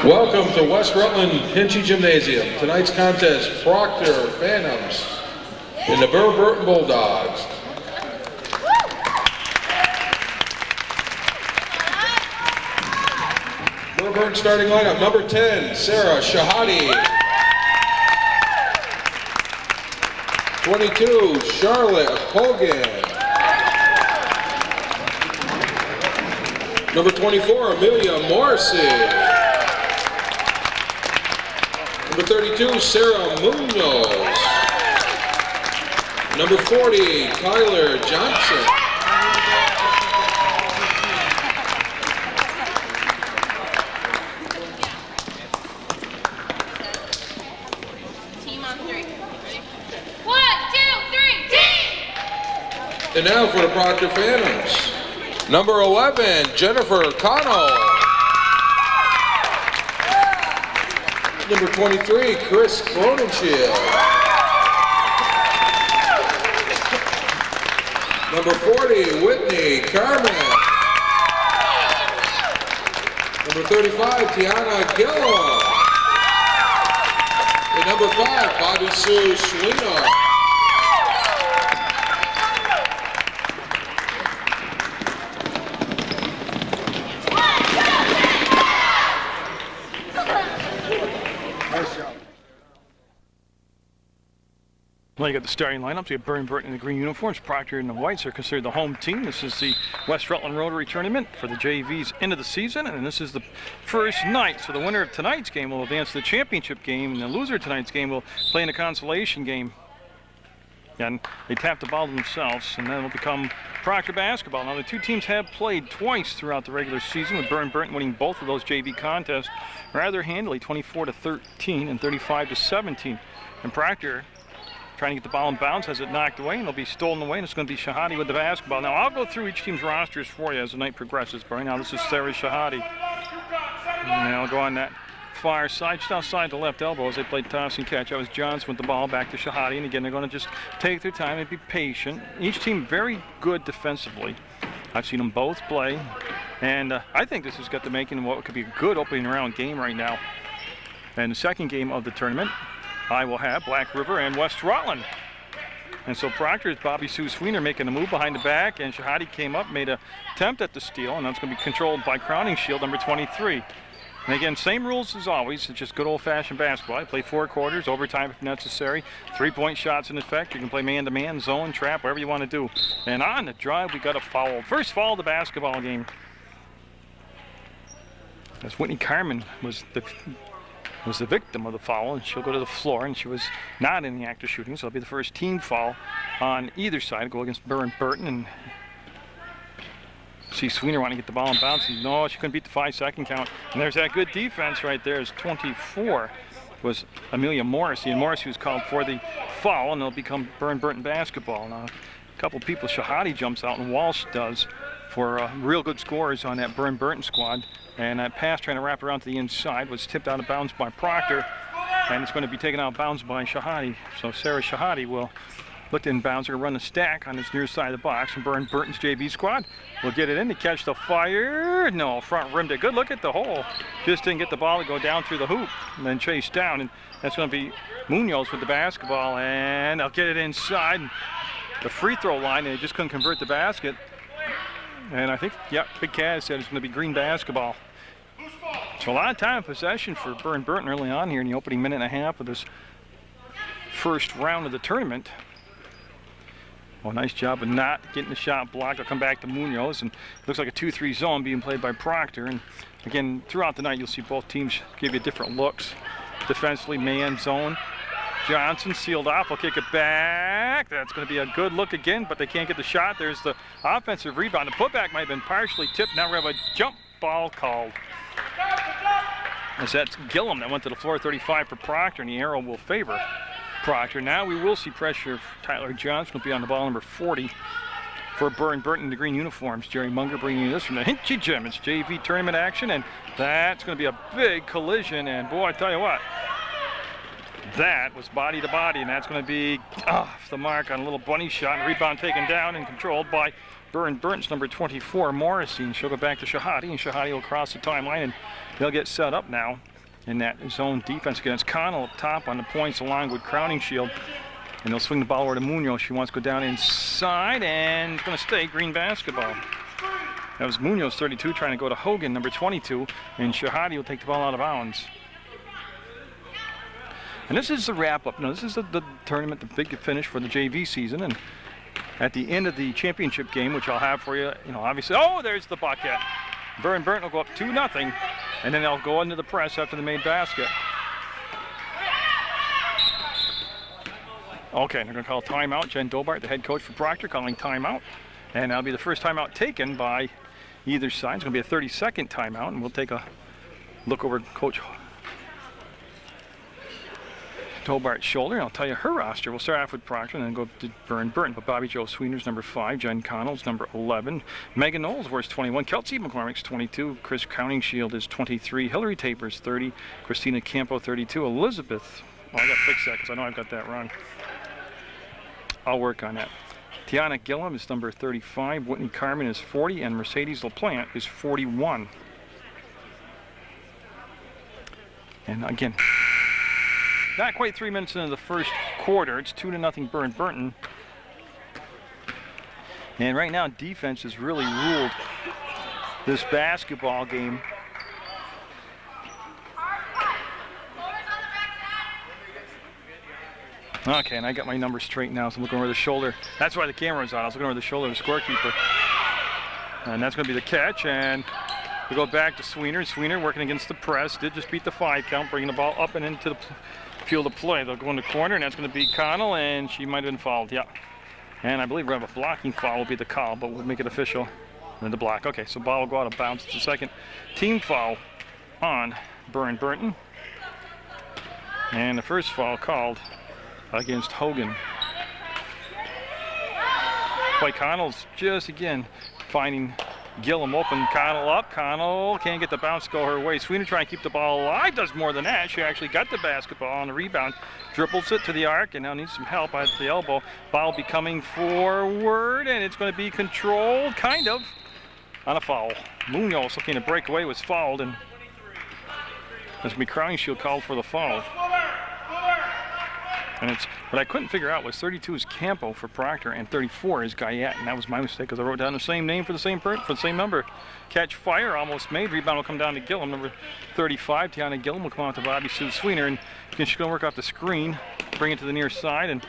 Welcome to West Rutland Hinchy Gymnasium. Tonight's contest, Proctor Phantoms and the Burr Burton Bulldogs. Burr Burton starting lineup, number 10, Sarah Shahadi. 22, Charlotte Hogan. Number 24, Amelia Morrissey. Number 32, Sarah Munoz. Number 40, Tyler Johnson. Team on 3. 1, 2, 3, team! And now for the Proctor Phantoms. Number 11, Jennifer Connell. Number 23, Chris Cronenshield. Number 40, Whitney Carmen. Number 35, Tiana Gilliam. And number 5, Bobby Sue Sweener. Well, you got the starting lineups. You have Burr Burton in the green uniforms. Proctor in the whites are considered the home team. This is the West Rutland Rotary Tournament for the JV's end of the season, and this is the first night. So the winner of tonight's game will advance to the championship game, and the loser of tonight's game will play in a consolation game. And they tap the ball themselves, and then it'll become Proctor basketball. Now, the two teams have played twice throughout the regular season, with Burr Burton winning both of those JV contests rather handily, 24-13 and 35-17. And Proctor trying to get the ball in bounds, has it knocked away, and it'll be stolen away, and it's going to be Shahadi with the basketball. Now, I'll go through each team's rosters for you as the night progresses. But right now, this is Sarah Shahadi. And I'll go on that far side, just outside the left elbow as they play toss and catch. That was Johnson with the ball back to Shahadi, and again, they're going to just take their time and be patient. Each team very good defensively. I've seen them both play, and I think this has got the making of what could be a good opening round game right now. And the second game of the tournament, I will have Black River and West Rutland. And so Proctor's Bobby Sue Sweener making a move behind the back, and Shahadi came up, made an attempt at the steal, and that's going to be controlled by Crowning Shield, number 23. And again, same rules as always. It's just good old-fashioned basketball. I play 4 quarters, overtime if necessary, 3-point shots in effect. You can play man-to-man, zone, trap, whatever you want to do. And on the drive, we got a foul. First foul of the basketball game. As Whitney Carmen was the victim of the foul, and she'll go to the floor, and she was not in the act of shooting, so it'll be the first team foul on either side. Go against Burr Burton, and see Sweener want to get the ball in bounds, and no, she couldn't beat the 5-second count. And there's that good defense right there. As 24 was Amelia Morrissey, and Morrissey was called for the foul, and it'll become Burr Burton basketball. Now, a couple people, Shahadi jumps out, and Walsh does, for real good scores on that Burr Burton squad. And that pass trying to wrap around to the inside was tipped out of bounds by Proctor, and it's going to be taken out of bounds by Shahadi. So Sarah Shahadi will look to inbounds. They're going to run the stack on this near side of the box, and Burr Burton's JV squad will get it in to catch the fire. No, front rimmed it. Good look at the hole. Just didn't get the ball to go down through the hoop and then chase down, and that's going to be Munoz with the basketball, and they'll get it inside the free throw line, and they just couldn't convert the basket. And I think, yeah, Big Kaz said it's going to be green basketball. So a lot of time of possession for Burr Burton early on here in the opening minute and a half of this first round of the tournament. Well, nice job of not getting the shot blocked. I'll come back to Munoz, and it looks like a 2-3 zone being played by Proctor. And again, throughout the night, you'll see both teams give you different looks. Defensively, man, zone. Johnson sealed off, will kick it back. That's going to be a good look again, but they can't get the shot. There's the offensive rebound. The putback might have been partially tipped. Now we have a jump ball called. As that's Gillum that went to the floor, 35 for Proctor, and the arrow will favor Proctor. Now we will see pressure. Tyler Johnson will be on the ball, number 40 for Burr Burton in the green uniforms. Jerry Munger bringing you this from the Hinchy Gym. It's JV tournament action, and that's going to be a big collision. And boy, I tell you what, that was body to body, and that's going to be off the mark on a little bunny shot. And rebound taken down and controlled by Burr Burton's number 24, Morrissey. And she'll go back to Shahadi, and Shahadi will cross the timeline, and they'll get set up now in that zone defense against Connell up top on the points along with Crowning Shield. And they'll swing the ball over to Munoz. She wants to go down inside, and it's going to stay green basketball. That was Munoz, 32, trying to go to Hogan, number 22, and Shahadi will take the ball out of bounds. And this is the wrap-up. Now, this is the tournament, the big finish for the JV season. And at the end of the championship game, which I'll have for you, obviously, oh, there's the bucket. Burr Burton will go up 2-0, and then they'll go into the press after the made basket. Okay, they're going to call timeout. Jen Dobart, the head coach for Proctor, calling timeout. And that'll be the first timeout taken by either side. It's going to be a 30-second timeout, and we'll take a look over Coach Tobart's shoulder, and I'll tell you her roster. We'll start off with Proctor and then go to Burr Burton. But Bobby Jo Sweener's number 5, Jen Connell's number 11, Megan Knowles wears 21, Kelsey McCormick's 22, Chris Crowning Shield is 23, Hillary Taper's 30, Christina Campo 32, Elizabeth. Oh, I got to fix that because I know I've got that wrong. I'll work on that. Tiana Gillum is number 35, Whitney Carmen is 40, and Mercedes LaPlante is 41. And again, not quite 3 minutes into the first quarter. It's 2-0 Burr Burton. And right now, defense has really ruled this basketball game. Okay, and I got my numbers straight now, so I'm looking over the shoulder. That's why the camera was on. I was looking over the shoulder of the scorekeeper. And that's going to be the catch, and we go back to Sweener. Sweener working against the press. Did just beat the 5 count, bringing the ball up and into the field of play. They'll go in the corner, and that's going to be Connell, and she might have been fouled, yeah. And I believe we have a blocking foul will be the call, but we'll make it official. And then the block. Okay, so ball will go out of bounds. It's the second team foul on Burr Burton. And the first foul called against Hogan. Boy, Connell's just, again, finding Gillum open. Connell up. Connell can't get the bounce to go her way. Sweener trying to keep the ball alive. Does more than that. She actually got the basketball on the rebound. Dribbles it to the arc and now needs some help at the elbow. Ball will be coming forward and it's going to be controlled, kind of, on a foul. Munoz looking to break away was fouled, and there's going to be Crowning Shield called for the foul. And it's what I couldn't figure out was 32 is Campo for Proctor and 34 is Guyette, and that was my mistake because I wrote down the same name for the same number. Catch fire, almost made. Rebound will come down to Gillum, number 35. Tiana Gillum will come out to Bobby Sue Sweener, and she's going to work off the screen, bring it to the near side, and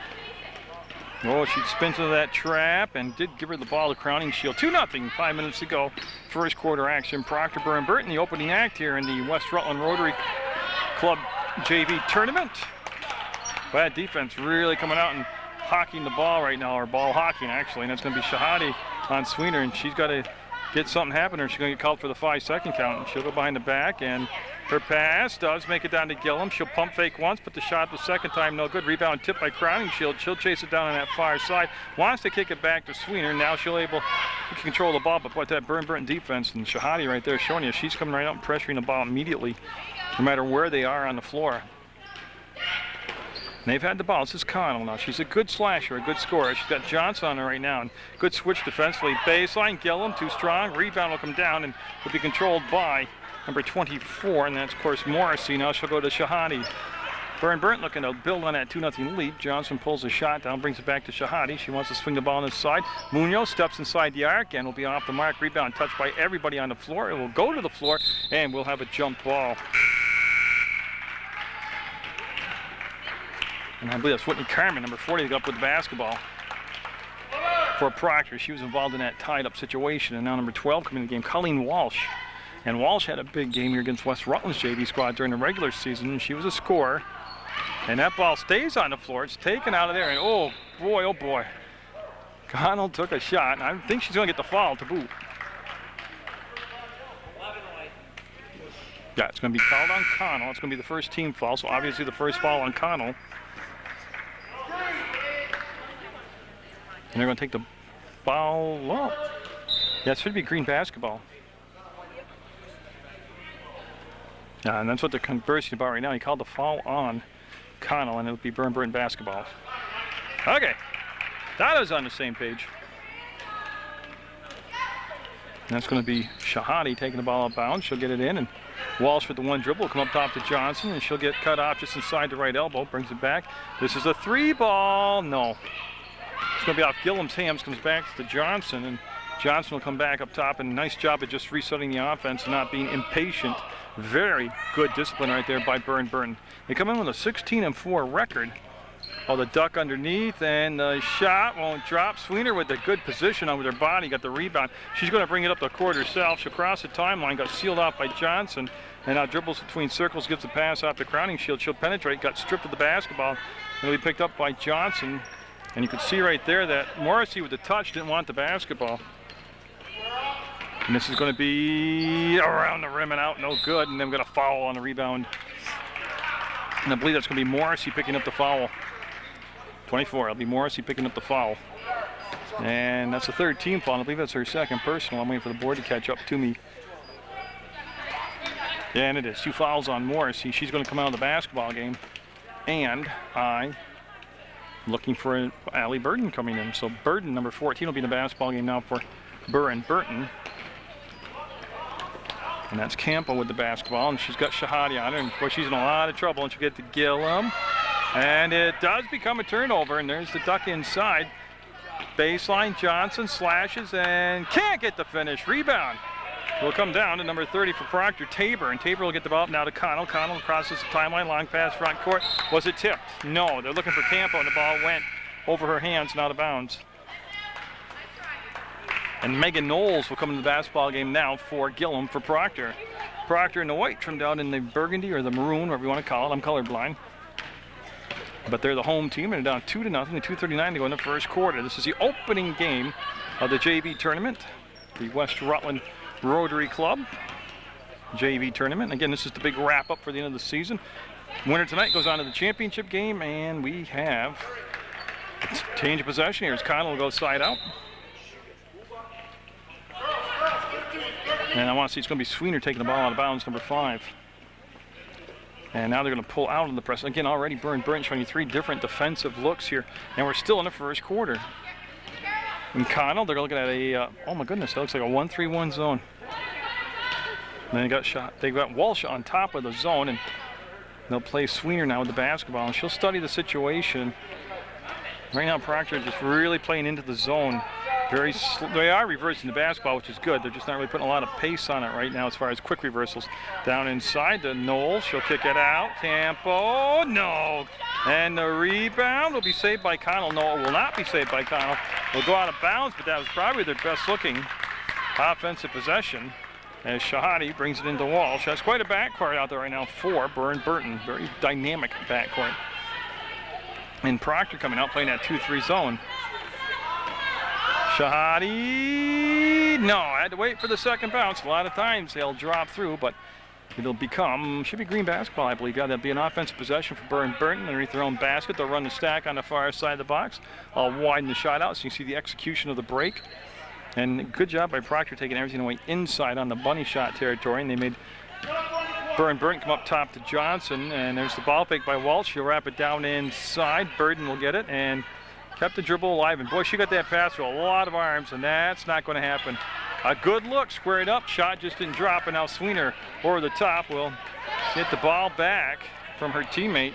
oh, she spins into that trap and did give her the ball to Crowning Shield. 2-0, 5 minutes to go. First quarter action. Proctor, Burr Burton, the opening act here in the West Rutland Rotary Club JV tournament. Bad defense really coming out and hocking the ball right now, or ball hocking actually, and that's going to be Shahadi on Sweener, and she's got to get something happen or she's going to get called for the 5-second count, and she'll go behind the back, and her pass does make it down to Gillum. She'll pump fake once, but the shot the second time no good. Rebound tipped by Crowning Shield. She'll chase it down on that far side. Wants to kick it back to Sweener. Now she'll able to control the ball, but boy, that Burr Burton defense, and Shahadi right there showing you, she's coming right out and pressuring the ball immediately, no matter where they are on the floor. And they've had the ball. This is Connell now. She's a good slasher, a good scorer. She's got Johnson on her right now. And good switch defensively. Baseline, Gillum, too strong. Rebound will come down and will be controlled by number 24. And that's, of course, Morrissey. Now she'll go to Shahadi. Burr Burton looking to build on that 2-0 lead. Johnson pulls the shot down, brings it back to Shahadi. She wants to swing the ball on this side. Munoz steps inside the arc and will be off the mark. Rebound touched by everybody on the floor. It will go to the floor, and we'll have a jump ball. And I believe that's Whitney Carmen, number 40, got up with the basketball for Proctor. She was involved in that tied-up situation. And now number 12 coming in the game, Colleen Walsh. And Walsh had a big game here against West Rutland's JV squad during the regular season. She was a scorer. And that ball stays on the floor. It's taken out of there. And oh boy. Connell took a shot. And I think she's going to get the foul to boot. Yeah, it's going to be called on Connell. It's going to be the first team foul. So obviously the first foul on Connell. And they're going to take the foul. Well, yeah, it should be green basketball. And that's what they're conversing about right now. He called the foul on Connell, and it would be Burr Burton basketball. Okay, that is on the same page. And that's going to be Shahadi taking the ball out of bounds. She'll get it in, and Walsh with the one dribble will come up top to Johnson, and she'll get cut off just inside the right elbow. Brings it back. This is a 3-ball. No. It's going to be off Gillum's hands. Comes back to Johnson, and Johnson will come back up top. And nice job at just resetting the offense and not being impatient. Very good discipline right there by Burr Burton. They come in with a 16-4 record. Oh, the duck underneath, and the shot won't drop. Sweener with a good position on with her body, got the rebound. She's going to bring it up the court herself. She'll cross the timeline, got sealed off by Johnson, and now dribbles between circles, gives the pass off the Crowning Shield. She'll penetrate, got stripped of the basketball. It'll be picked up by Johnson, and you can see right there that Morrissey with the touch didn't want the basketball. And this is going to be around the rim and out, no good, and then we're going to foul on the rebound. And I believe that's going to be Morrissey picking up the foul. 24, it'll be Morrissey picking up the foul. And that's the third team foul. I believe that's her second personal. I'm waiting for the board to catch up to me. Yeah, and it is. 2 fouls on Morrissey. She's going to come out of the basketball game. And I'm looking for Allie Burton coming in. So Burton, number 14, will be in the basketball game now for Burr Burton. And that's Campo with the basketball, and she's got Shahadi on her, and of course she's in a lot of trouble, and she'll get to Gillum. And it does become a turnover, and there's the duck inside. Baseline, Johnson slashes and can't get the finish. Rebound will come down to number 30 for Proctor, Tabor, and Tabor will get the ball up now to Connell. Connell crosses the timeline, long pass front court. Was it tipped? No, they're looking for Campo, and the ball went over her hands and out of bounds. And Megan Knowles will come into the basketball game now for Gillum for Proctor. Proctor in the white, trimmed out in the burgundy or the maroon, whatever you want to call it. I'm colorblind. But they're the home team, and they're down 2-0, and 2:39 to go in the first quarter. This is the opening game of the JV tournament, the West Rutland Rotary Club JV tournament. Again, this is the big wrap-up for the end of the season. Winner tonight goes on to the championship game, and we have a change of possession here as Connell will go side out. And I want to see it's going to be Sweener taking the ball out of bounds, number 5. And now they're going to pull out of the press. Again, already Burr Burton showing you 3 different defensive looks here. And we're still in the first quarter. And Connell, they're looking at a, oh my goodness, that looks like a 1-3-1 zone. And then they got Walsh on top of the zone, and they'll play Sweener now with the basketball. And she'll study the situation. Right now, Proctor just really playing into the zone. They are reversing the basketball, which is good. They're just not really putting a lot of pace on it right now as far as quick reversals. Down inside to Knowles. She'll kick it out. Campo, no. And the rebound will be saved by Connell. No, it will not be saved by Connell. Will go out of bounds, but that was probably their best looking offensive possession as Shahadi brings it into Walsh. That's quite a backcourt out there right now for Burr Burton. Very dynamic backcourt. And Proctor coming out playing that 2-3 zone. Shahadi, no, I had to wait for the second bounce. A lot of times they'll drop through, but it'll become, should be green basketball, I believe. Yeah, that'll be an offensive possession for Burr Burton underneath their own basket. They'll run the stack on the far side of the box. I'll widen the shot out so you can see the execution of the break. And good job by Proctor taking everything away inside on the bunny shot territory. And they made Burr Burton come up top to Johnson. And there's the ball fake by Walsh. She'll wrap it down inside. Burton will get it and kept the dribble alive, and boy, she got that pass with a lot of arms, and that's not going to happen. A good look, squared up, shot just didn't drop, and now Sweener over the top will get the ball back from her teammate,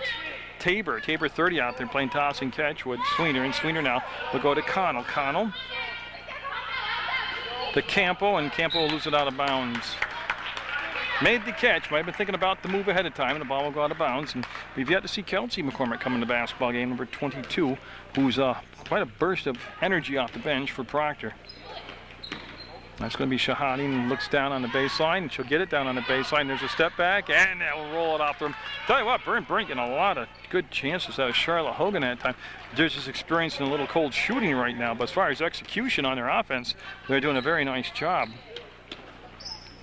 Tabor. Tabor 30 out there playing toss and catch with Sweener, and Sweener now will go to Connell. Connell to Campo, and Campo will lose it out of bounds. Made the catch, might have been thinking about the move ahead of time, and the ball will go out of bounds. And we've yet to see Kelsey McCormick come in the basketball game, number 22, who's quite a burst of energy off the bench for Proctor. That's going to be Shahadi, and looks down on the baseline, and she'll get it down on the baseline. There's a step back, and that will roll it off them. Tell you what, Burr Burton getting a lot of good chances out of Charlotte Hogan at that time. They're just experiencing a little cold shooting right now, but as far as execution on their offense, they're doing a very nice job.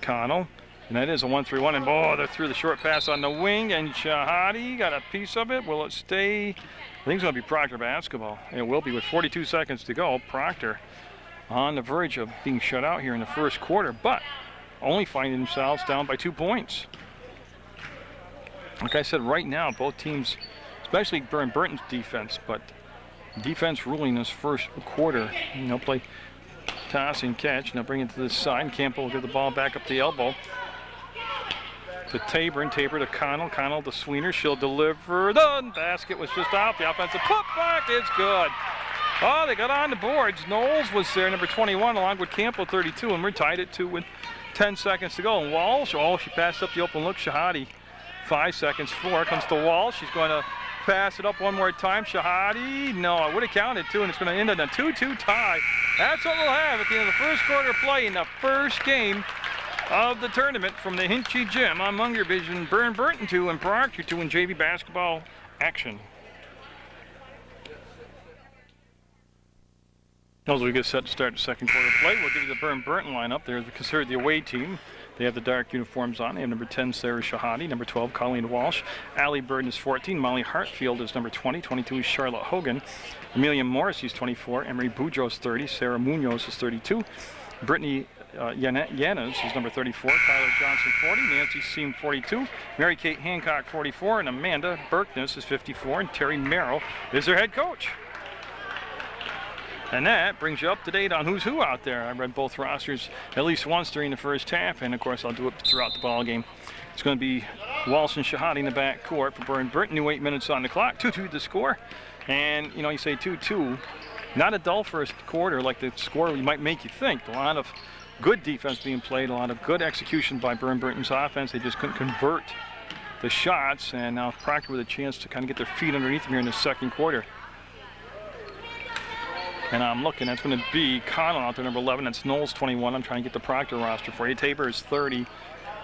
Connell. And that is a 1-3-1, and oh, they're through the short pass on the wing, and Shahadi got a piece of it. Will it stay? I think it's going to be Proctor basketball. It will be with 42 seconds to go. Proctor on the verge of being shut out here in the first quarter, but only finding themselves down by 2 points. Like I said, right now, both teams, especially Burr Burton's defense, but defense ruling this first quarter. Play toss and catch. Now bring it to the side. Campbell will get the ball back up the elbow to Tabor, and Tabor to Connell. Connell to Sweener. She'll deliver. The basket was just out. The offensive putback is good. Oh, they got on the boards. Knowles was there, number 21, along with Campbell, 32, and we're tied at 2 with 10 seconds to go. And Walsh, she passed up the open look. Shahadi, 5 seconds. 4 comes to Walsh. She's going to pass it up one more time. Shahadi, no, I would have counted 2, and it's going to end in a 2-2 tie. That's what we'll have at the end of the first quarter of play in the first game of the tournament from the Hinchy Gym on Munger Vision. Burr Burton 2 and Proctor 2 in JV basketball action. As we get set to start the second quarter of play, we'll give you the Burr Burton lineup. They're considered the away team. They have the dark uniforms on. They have number 10, Sarah Shahadi, number 12, Colleen Walsh. Allie Burden is 14. Molly Hartfield is number 20. 22 is Charlotte Hogan. Amelia Morrissey is 24. Emery Boudreau is 30. Sarah Munoz is 32. Brittany Yanes is number 34. Tyler Johnson, 40. Nancy Seam, 42. Mary Kate Hancock, 44. And Amanda Berkness is 54. And Terry Merrill is their head coach. And that brings you up to date on who's who out there. I read both rosters at least once during the first half, and of course I'll do it throughout the ball game. It's going to be Walsh and Shahadi in the back court for Burr Burton. New 8 minutes on the clock. 2-2 the score. And you say 2-2. Not a dull first quarter like the score might make you think. A lot of good defense being played, a lot of good execution by Burr Burton's offense. They just couldn't convert the shots, and now Proctor with a chance to kind of get their feet underneath them here in the second quarter. And I'm looking, that's going to be Connell out there, number 11. That's Knowles, 21. I'm trying to get the Proctor roster for you. Tabor is 30.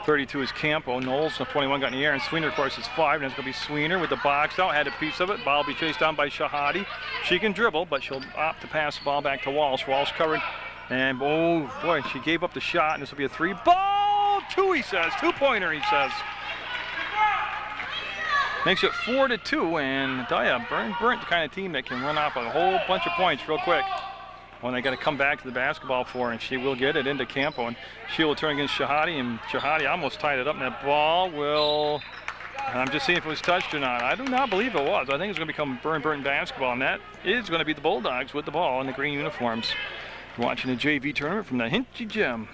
32 is Campo. Knowles, 21, got in the air. And Sweener, of course, is 5. And it's going to be Sweener with the box out. Had a piece of it. Ball will be chased down by Shahadi. She can dribble, but she'll opt to pass the ball back to Walsh. Walsh covered. And, oh, boy, she gave up the shot. And this will be a 3 ball. 2, he says. 2-pointer, he says. Makes it 4-2, and I tell you, Burr Burton, the kind of team that can run off a whole bunch of points real quick. When they got to come back to the basketball for her, and she will get it into Campo, and she will turn against Shahadi, and Shahadi almost tied it up, and that ball will, I'm just seeing if it was touched or not. I do not believe it was. I think it's going to become Burr Burton basketball, and that is going to be the Bulldogs with the ball in the green uniforms. You're watching the JV tournament from the Hinchy Gym.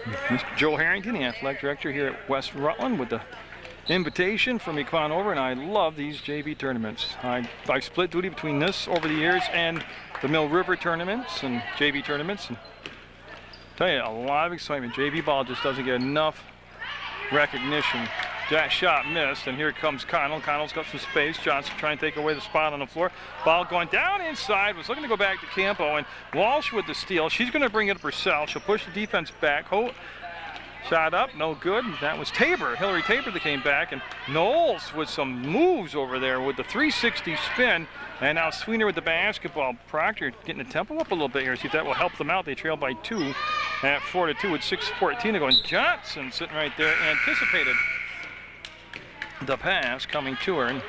Mr. Joe Harrington, the athletic director here at West Rutland, with the invitation for me to come on over, and I love these JV tournaments. I've split duty between this over the years and the Mill River tournaments and JV tournaments. And tell you, a lot of excitement. JV ball just doesn't get enough recognition. That shot missed, and here comes Connell. Connell's got some space. Johnson trying to take away the spot on the floor. Ball going down inside. Was looking to go back to Campo, and Walsh with the steal. She's going to bring it up herself. She'll push the defense back. Shot up, no good. That was Tabor, Hillary Tabor, that came back, and Knowles with some moves over there with the 360 spin, and now Sweener with the basketball. Proctor getting the tempo up a little bit here. See if that will help them out. They trail by 2 at 4-2 with 6:14 to go. And Johnson sitting right there, anticipated the pass coming to her and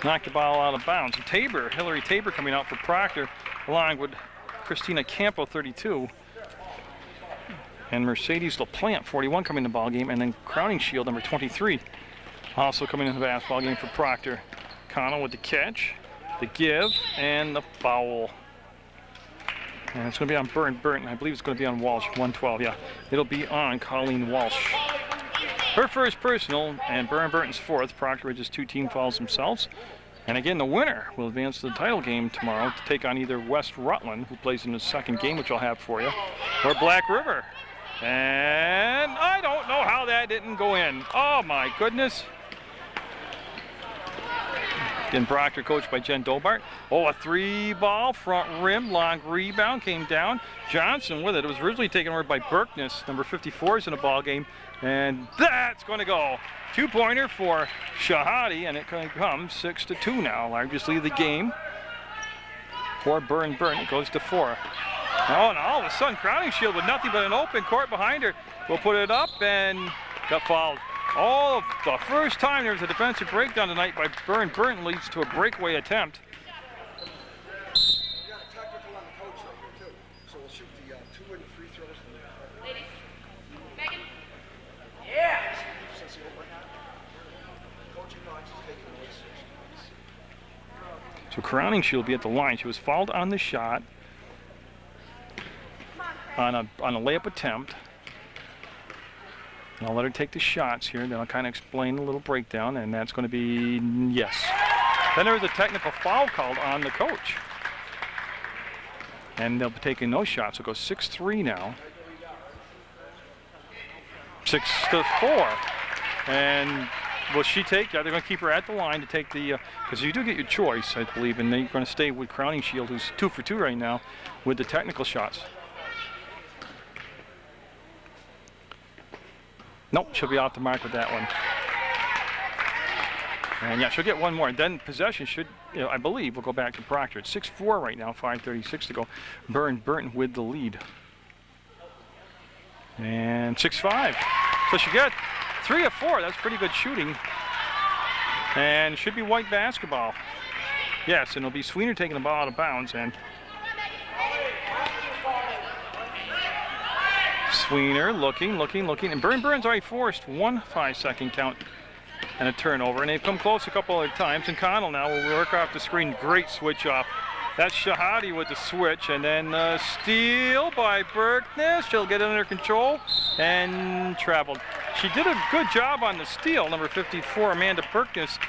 knocked the ball out of bounds. And Tabor, Hillary Tabor, coming out for Proctor, along with Christina Campo, 32. And Mercedes LaPlante, 41, coming in the ball game, and then Crowning Shield, number 23, also coming in the basketball game for Proctor. Connell with the catch, the give, and the foul. And it's going to be on Burr Burton. I believe it's going to be on Walsh, 112. Yeah, it'll be on Colleen Walsh. Her first personal, and Burr Burton's 4th. Proctor with just 2 team fouls themselves. And again, the winner will advance to the title game tomorrow to take on either West Rutland, who plays in the second game, which I'll have for you, or Black River. And I don't know how that didn't go in. Oh my goodness. Again, Proctor coached by Jen Dobart. Oh, a 3-ball, front rim, long rebound, came down. Johnson with it. It was originally taken over by Berkness. Number 54 is in the ball game. And that's going to go. 2-pointer for Shahadi, and it comes 6-2 now. Largest lead of the game for Burr Burton. It goes to 4. Oh, and all of a sudden, Crowning Shield with nothing but an open court behind her. Will put it up and got fouled. Oh, the first time there was a defensive breakdown tonight by Burr Burton leads to a breakaway attempt. Ladies. Megan. So Crowning Shield will be at the line. She was fouled on the shot, on a layup attempt. And I'll let her take the shots here. Then I'll kind of explain the little breakdown, and that's going to be yes. Then there was a technical foul called on the coach. And they'll be taking no shots. So it goes 6-3 now. 6-4. And will she take? Yeah, they're going to keep her at the line to take the, because you do get your choice, I believe, and they're going to stay with Crowning Shield, who's 2 for 2 right now, with the technical shots. Nope, she'll be off the mark with that one. And yeah, she'll get one more. And then possession should, I believe, will go back to Proctor. It's 6-4 right now, 5:36 to go. Burr Burton with the lead. And 6-5. So she got 3 of 4. That's pretty good shooting. And should be white basketball. Yes, and it'll be Sweener taking the ball out of bounds. And Sweener looking. And Burns already forced 1 5-second count and a turnover. And they've come close a couple other times. And Connell now will work off the screen. Great switch off. That's Shahadi with the switch. And then steal by Berkness. She'll get it under control and traveled. She did a good job on the steal, number 54, Amanda Berkness.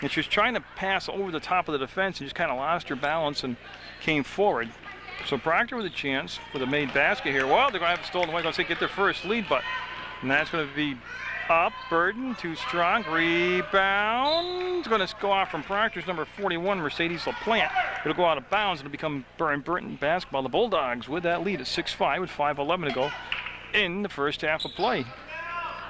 And she was trying to pass over the top of the defense and just kind of lost her balance and came forward. So Proctor with a chance with a made basket here. Well, they're going to have it stolen away. Going to get their first lead, but and that's going to be up. Burton, too strong. Rebound. It's going to go off from Proctor's number 41, Mercedes LaPlante. It'll go out of bounds. It'll become Burr Burton basketball. The Bulldogs with that lead at 6-5 with 5:11 to go in the first half of play.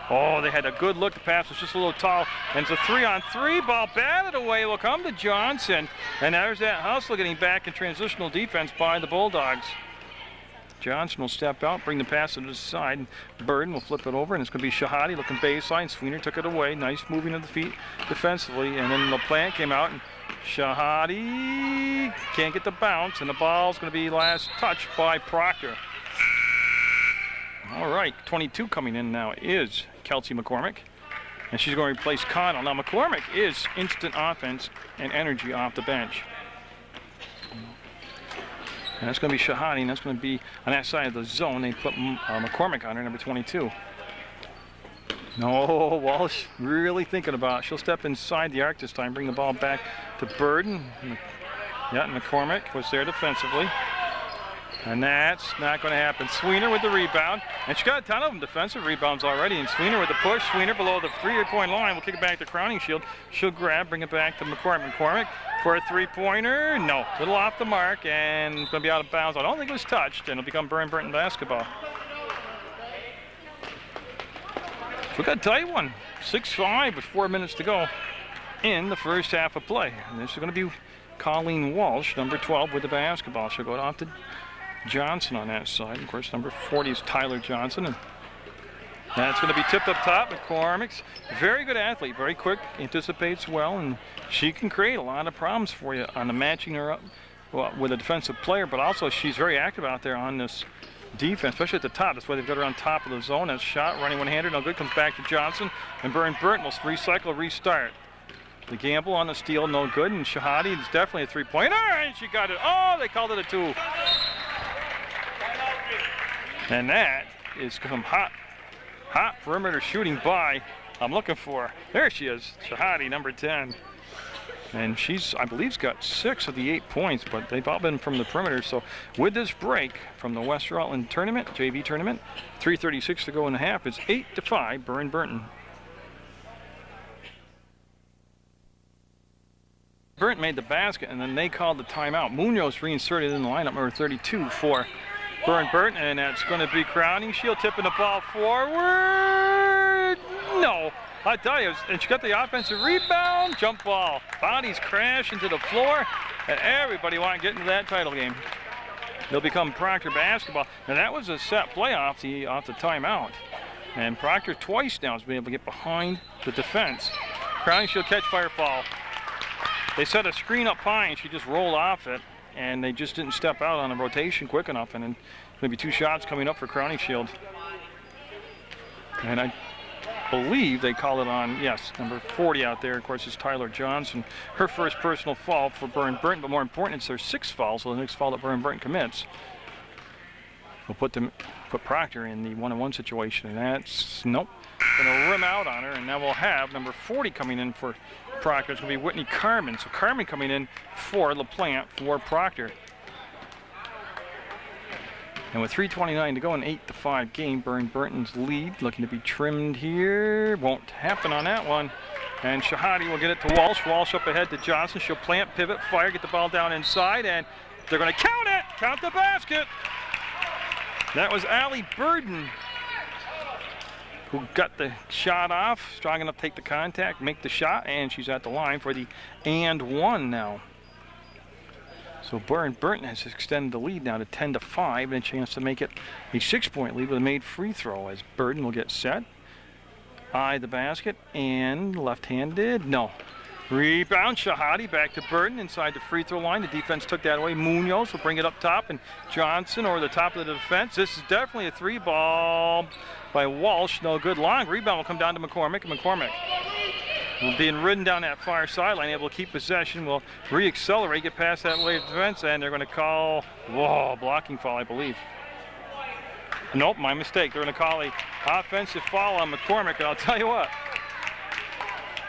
Oh, they had a good look. The pass was just a little tall. And it's a 3-on-3. Ball batted away. Will come to Johnson. And there's that hustle getting back in transitional defense by the Bulldogs. Johnson will step out, bring the pass to the side. Burden will flip it over, and it's going to be Shahadi looking baseline. Sweener took it away. Nice moving of the feet defensively. And then LaPlante came out, and Shahadi can't get the bounce. And the ball's going to be last touched by Proctor. All right, 22 coming in now is Kelsey McCormick, and she's going to replace Connell. Now McCormick is instant offense and energy off the bench. And that's going to be Shahadi, and that's going to be on that side of the zone. They put McCormick on her, number 22. No, Walsh really thinking about it. She'll step inside the arc this time, bring the ball back to Burden. Yeah, McCormick was there defensively. And that's not going to happen. Sweener with the rebound. And she got a ton of them defensive rebounds already. And Sweener with the push. Sweener below the 3-point line. We'll kick it back to Crowning Shield. She'll grab, bring it back to McCormick. McCormick for a 3-pointer. No. Little off the mark. And it's going to be out of bounds. I don't think it was touched. And it'll become Burr Burton basketball. So we got a tight one. 6-5 with 4 minutes to go in the first half of play. And this is going to be Colleen Walsh, number 12, with the basketball. She'll go off to Johnson on that side. Of course, number 40 is Tyler Johnson. And that's going to be tipped up top. McCormick's very good athlete, very quick, anticipates well, and she can create a lot of problems for you on the matching her up with a defensive player, but also she's very active out there on this defense, especially at the top. That's why they've got her on top of the zone. That shot running one-handed, no good, comes back to Johnson, and Burr Burton will recycle, restart. The gamble on the steal, no good, and Shahadi is definitely a 3-pointer, and she got it. Oh, they called it a 2. And that is some hot perimeter shooting by, I'm looking for, there she is, Shahadi, number 10. And she's, I believe, got 6 of the 8 points, but they've all been from the perimeter. So with this break from the West Rutland tournament, JV tournament, 3:36 to go in the half, it's 8-5, Burr Burton. Burton made the basket, and then they called the timeout. Munoz reinserted in the lineup, number 32 for Burr Burton, and that's going to be Crowning Shield tipping the ball forward. No, I tell you, and she got the offensive rebound, jump ball. Bodies crash into the floor, and everybody want to get into that title game. They'll become Proctor basketball. Now that was a set play off the timeout, and Proctor twice now has been able to get behind the defense. Crowning Shield catch, fire, fall. They set a screen up high, and she just rolled off it. And they just didn't step out on the rotation quick enough, and then Maybe 2 shots coming up for Crowning Shield. And I believe they call it on, yes, number 40 out there, of course, is Tyler Johnson. Her first personal foul for Burr Burton, but more important, it's their 6th foul, so the next foul that Burr Burton commits will put Proctor in the 1-on-1 situation, and that's, nope, gonna rim out on her, and now we'll have number 40 coming in for Proctor. It's gonna be Whitney Carmen, so Carmen coming in for LaPlante for Proctor. And with 3:29 to go, an 8-5 game, Burr Burton's lead looking to be trimmed here. Won't happen on that one. And Shahadi will get it to Walsh. Walsh up ahead to Johnson. She'll plant, pivot, fire, get the ball down inside, and they're going to count it. Count the basket. That was Allie Burden who got the shot off. Strong enough to take the contact, make the shot, and she's at the line for the and 1 now. So Burr Burton has extended the lead now to 10-5, and a chance to make it a 6-point lead with a made free throw as Burton will get set. Eye the basket, and left-handed, no. Rebound, Shahadi back to Burton inside the free throw line. The defense took that away. Munoz will bring it up top, and Johnson over the top of the defense. This is definitely a 3-ball by Walsh. No good. Long rebound will come down to McCormick. McCormick being ridden down that far sideline, able to keep possession, will re-accelerate, get past that wave defense, and they're going to call, whoa, blocking foul, I believe. Nope, my mistake. They're going to call a offensive foul on McCormick, and I'll tell you what,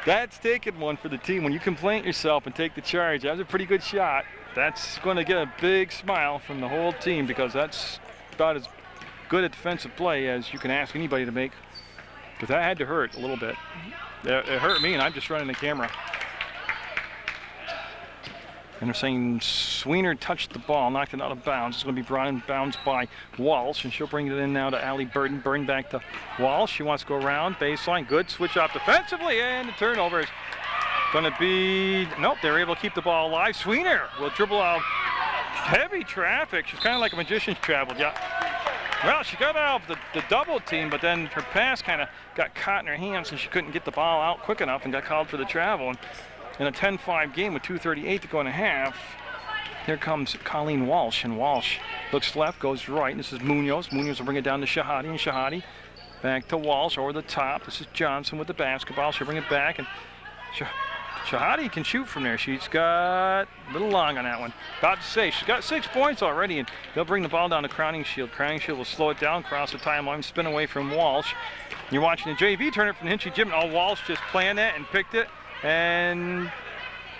that's taking one for the team. When you can plant yourself and take the charge, that was a pretty good shot. That's going to get a big smile from the whole team, because that's about as good a defensive play as you can ask anybody to make, because that had to hurt a little bit. It hurt me, and I'm just running the camera. And they're saying Sweener touched the ball, knocked it out of bounds. It's going to be brought in bounds by Walsh, and she'll bring it in now to Allie Burton. Burton back to Walsh. She wants to go around, baseline. Good switch off defensively, and the turnover is going to be, nope, they're able to keep the ball alive. Sweener will dribble out heavy traffic. She's kind of like a magician's traveled, yeah. Well, she got out of the double team, but then her pass kind of got caught in her hands and she couldn't get the ball out quick enough and got called for the travel. And in a 10-5 game with 2:38 to go in a half, here comes Colleen Walsh, and Walsh looks left, goes right. This is Munoz. Munoz will bring it down to Shahadi, and Shahadi back to Walsh over the top. This is Johnson with the basketball. She'll bring it back, and Shahadi can shoot from there. She's got a little long on that one. About to say, she's got 6 points already, and they'll bring the ball down to Crowning Shield. Crowning Shield will slow it down, cross the timeline, spin away from Walsh. You're watching the JV tournament from the Hinchy Gym. Oh, Walsh just planned it and picked it, and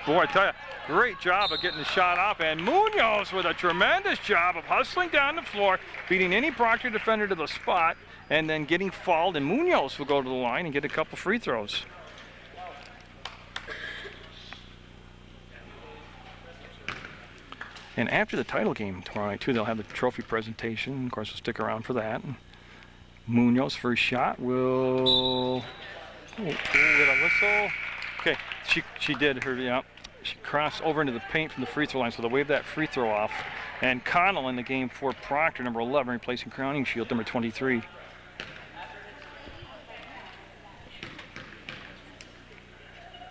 boy, I tell you, great job of getting the shot off, and Munoz with a tremendous job of hustling down the floor, beating any Proctor defender to the spot, and then getting fouled, and Munoz will go to the line and get a couple free throws. And after the title game tomorrow night, too, they'll have the trophy presentation. Of course, we'll stick around for that. And Munoz first shot will get a whistle. Okay, she did her, yeah. She crossed over into the paint from the free throw line, so they'll wave that free throw off. And Connell in the game for Proctor, number 11, replacing Crowning Shield, number 23.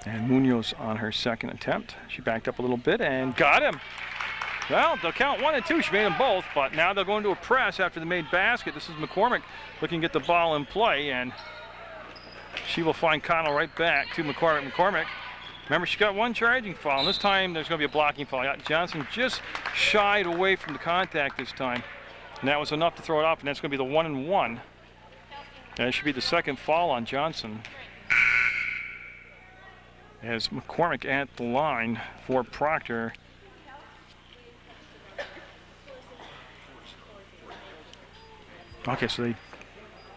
And Munoz on her second attempt. She backed up a little bit and got him. Well, they'll count 1 and 2. She made them both, but now they'll go into a press after the made basket. This is McCormick looking to get the ball in play, and she will find Connell right back to McCormick. McCormick, remember, she got 1 charging foul, and this time there's going to be a blocking foul. Johnson just shied away from the contact this time, and that was enough to throw it off, and that's going to be the 1 and 1. And it should be the second foul on Johnson, as McCormick at the line for Proctor. Okay, so they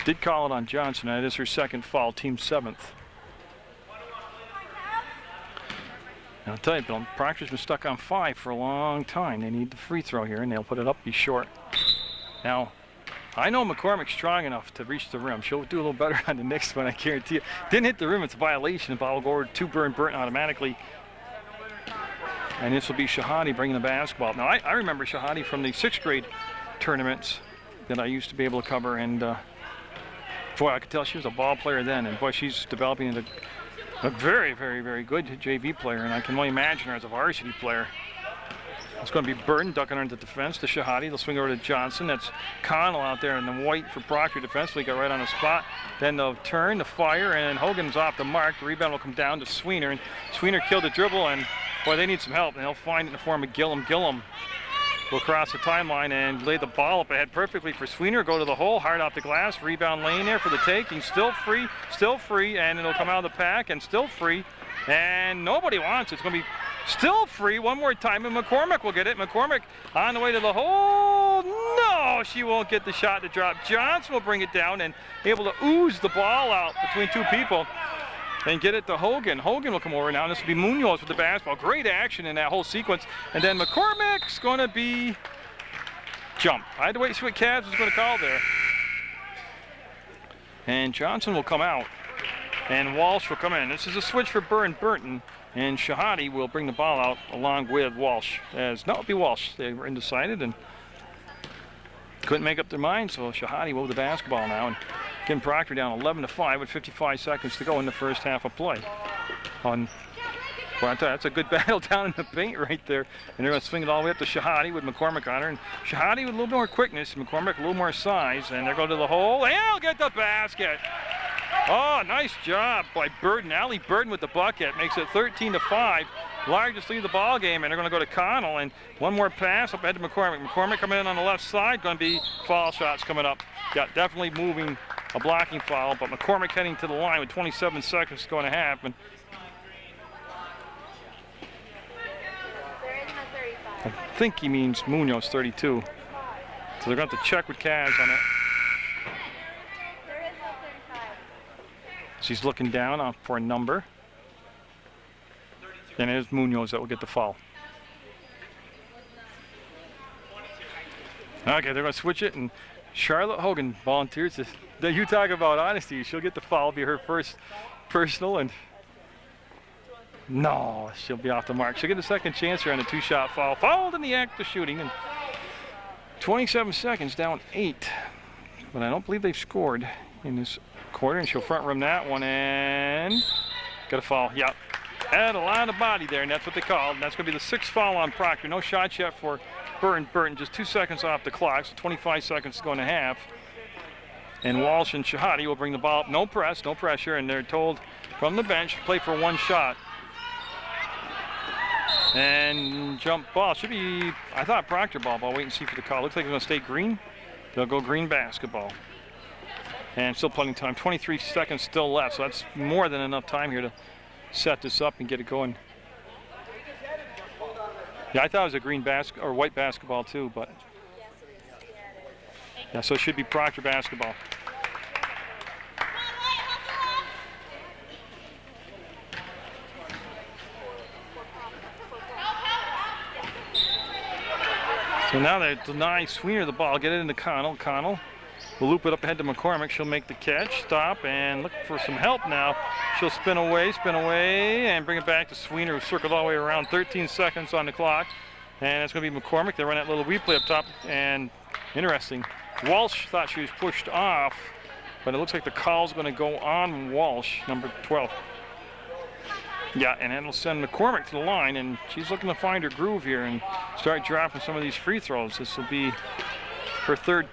did call it on Johnson, and it is her second foul, team 7th. And I'll tell you, Bill, Proctor's been stuck on 5 for a long time. They need the free throw here, and they'll put it up, be short. Now, I know McCormick's strong enough to reach the rim. She'll do a little better on the next one, I guarantee you. Didn't hit the rim, it's a violation. The ball will go over to Burr Burton automatically. And this will be Shahadi bringing the basketball. Now, I remember Shahadi from the 6th grade tournaments that I used to be able to cover, and boy, I could tell she was a ball player then, and boy, she's developing into a very, very, very good JV player, and I can only imagine her as a varsity player. It's going to be Burton ducking under the defense to Shahadi. They'll swing over to Johnson. That's Connell out there in the white for Proctor defensively. Got right on the spot. Then they'll turn the fire, and Hogan's off the mark. The rebound will come down to Sweener, and Sweener killed the dribble, and boy, they need some help, and they'll find it in the form of Gillum. Gillum will cross the timeline and lay the ball up ahead perfectly for Sweener. Go to the hole, hard off the glass. Rebound lane there for the taking. Still free, and it'll come out of the pack, and still free. And nobody wants it. It's going to be still free one more time, and McCormick will get it. McCormick on the way to the hole. No, she won't get the shot to drop. Johnson will bring it down and able to ooze the ball out between two people and get it to Hogan. Hogan will come over now, and this will be Munoz with the basketball. Great action in that whole sequence. And then McCormick's going to be jump. I had to wait to see what Cavs was going to call there. And Johnson will come out, and Walsh will come in. This is a switch for Burr Burton, and Shahadi will bring the ball out along with Walsh. As no, it'll be Walsh. They were undecided and couldn't make up their mind, so Shahadi will have the basketball now. And Kim Proctor down 11-5 with 55 seconds to go in the first half of play. Well, I tell you, that's a good battle down in the paint right there. And they're going to swing it all the way up to Shahadi with McCormick on her. And Shahadi with a little more quickness, McCormick a little more size. And they're going to the hole, and they'll get the basket. Oh, nice job by Burton. Allie Burton with the bucket makes it 13-5. Largest lead of the ball game, and they're going to go to Connell. And one more pass up ahead to McCormick. McCormick coming in on the left side. Going to be foul shots coming up. Yeah, definitely moving a blocking foul, but McCormick heading to the line with 27 seconds going to happen. I think he means Munoz 32. So they're going to have to check with Kaz on it. She's looking down for a number. And it is Munoz that will get the foul. Okay, they're going to switch it, and Charlotte Hogan volunteers. You talk about honesty. She'll get the foul, be her first personal, and no, she'll be off the mark. She'll get a second chance here on a two-shot foul. Fouled in the act of shooting, and 27 seconds, down 8. But I don't believe they've scored in this quarter, and she'll front rim that one, and got a foul. Yep. Had a line of body there, and that's what they called. And that's going to be the 6th foul on Proctor. No shots yet for Burton. Just 2 seconds off the clock, so 25 seconds to go in a half. And Walsh and Shahadi will bring the ball up. No press, no pressure, and they're told from the bench, play for one shot. And jump ball. Should be, I thought Proctor ball, but I'll wait and see for the call. Looks like it's going to stay green. They'll go green basketball. And still plenty of time. 23 seconds still left, so that's more than enough time here to set this up and get it going. Yeah, I thought it was a green or white basketball too, but yeah, so it should be Proctor basketball. So now they deny Sweener the ball, get it into Connell. Connell will loop it up ahead to McCormick. She'll make the catch, stop, and look for some help now. She'll spin away, and bring it back to Sweener, who circled all the way around. 13 seconds on the clock. And it's going to be McCormick. They run that little replay up top, and interesting. Walsh thought she was pushed off, but it looks like the call's going to go on Walsh, number 12. Yeah, and that'll send McCormick to the line, and she's looking to find her groove here and start dropping some of these free throws. This will be her 3rd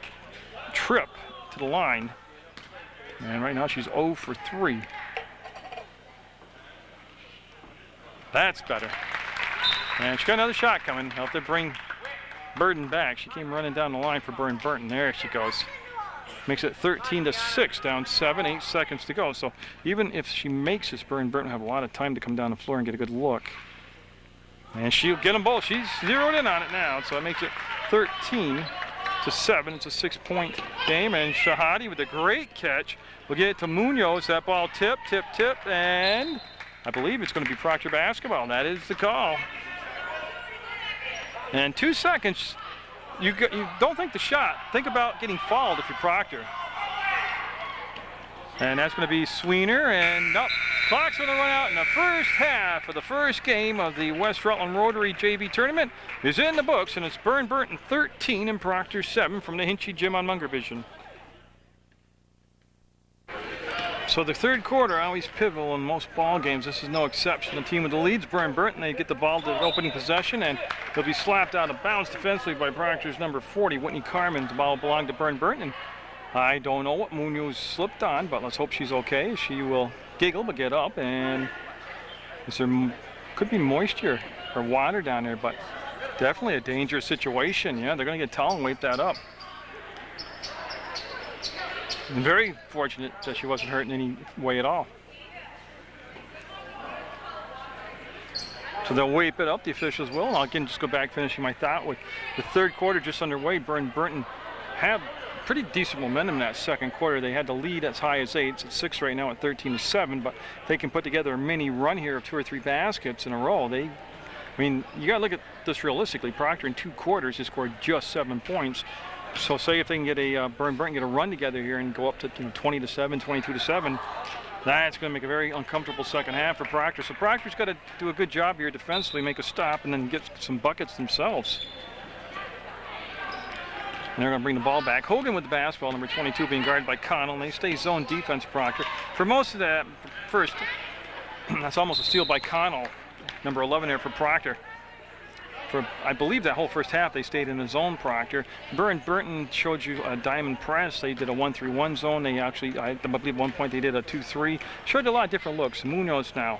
trip to the line, and right now she's 0 for 3. That's better. And she's got another shot coming. Help to bring Burton back. She came running down the line for Burr Burton. There she goes. Makes it 13-6, down 7, 8 seconds to go. So even if she makes this, Burr Burton will have a lot of time to come down the floor and get a good look. And she'll get them both. She's zeroed in on it now, so it makes it 13-7. It's a 6-point game, and Shahadi with a great catch will get it to Munoz. That ball tip, and I believe it's going to be Proctor basketball. That is the call. And 2 seconds. You don't think the shot. Think about getting fouled if you're Proctor. And that's going to be Sweener, and nope, clock's going to run out in the first half of the first game of the West Rutland Rotary JV tournament is in the books, and it's Burr Burton 13 and Proctor 7 from the Hinchy Gym on Munger Vision. So the third quarter always pivotal in most ball games. This is no exception. The team with the leads, Burr Burton, they get the ball to the opening possession, and they'll be slapped out of bounds defensively by Proctor's number 40, Whitney Carmen. The ball belonged to Burr Burton. And I don't know what Munoz slipped on, but let's hope she's okay. She will giggle but get up, and there could be moisture or water down there, but definitely a dangerous situation. Yeah, they're going to get towel and wipe that up. And very fortunate that she wasn't hurt in any way at all. So they'll wipe it up, the officials will. And I'll again just go back finishing my thought with the third quarter just underway. Burr Burton had pretty decent momentum in that second quarter. They had the lead as high as 8. It's at 6 right now at 13-7, but if they can put together a mini run here of 2 or 3 baskets in a row, I mean, you got to look at this realistically. Proctor in 2 quarters has scored just 7 points. So say if they can get a Burr Burton get a run together here and go up to 20-7, 22-7, that's going to make a very uncomfortable second half for Proctor. So Proctor's got to do a good job here defensively, make a stop, and then get some buckets themselves. And they're going to bring the ball back. Hogan with the basketball, number 22 being guarded by Connell, and they stay zone defense, Proctor. For most of that first, that's almost a steal by Connell, number 11 there for Proctor. For, I believe, that whole first half they stayed in the zone, Proctor. Burr Burton showed you a diamond press. They did a 1-3-1 zone. They actually, I believe at one point they did a 2-3. Showed a lot of different looks. Munoz now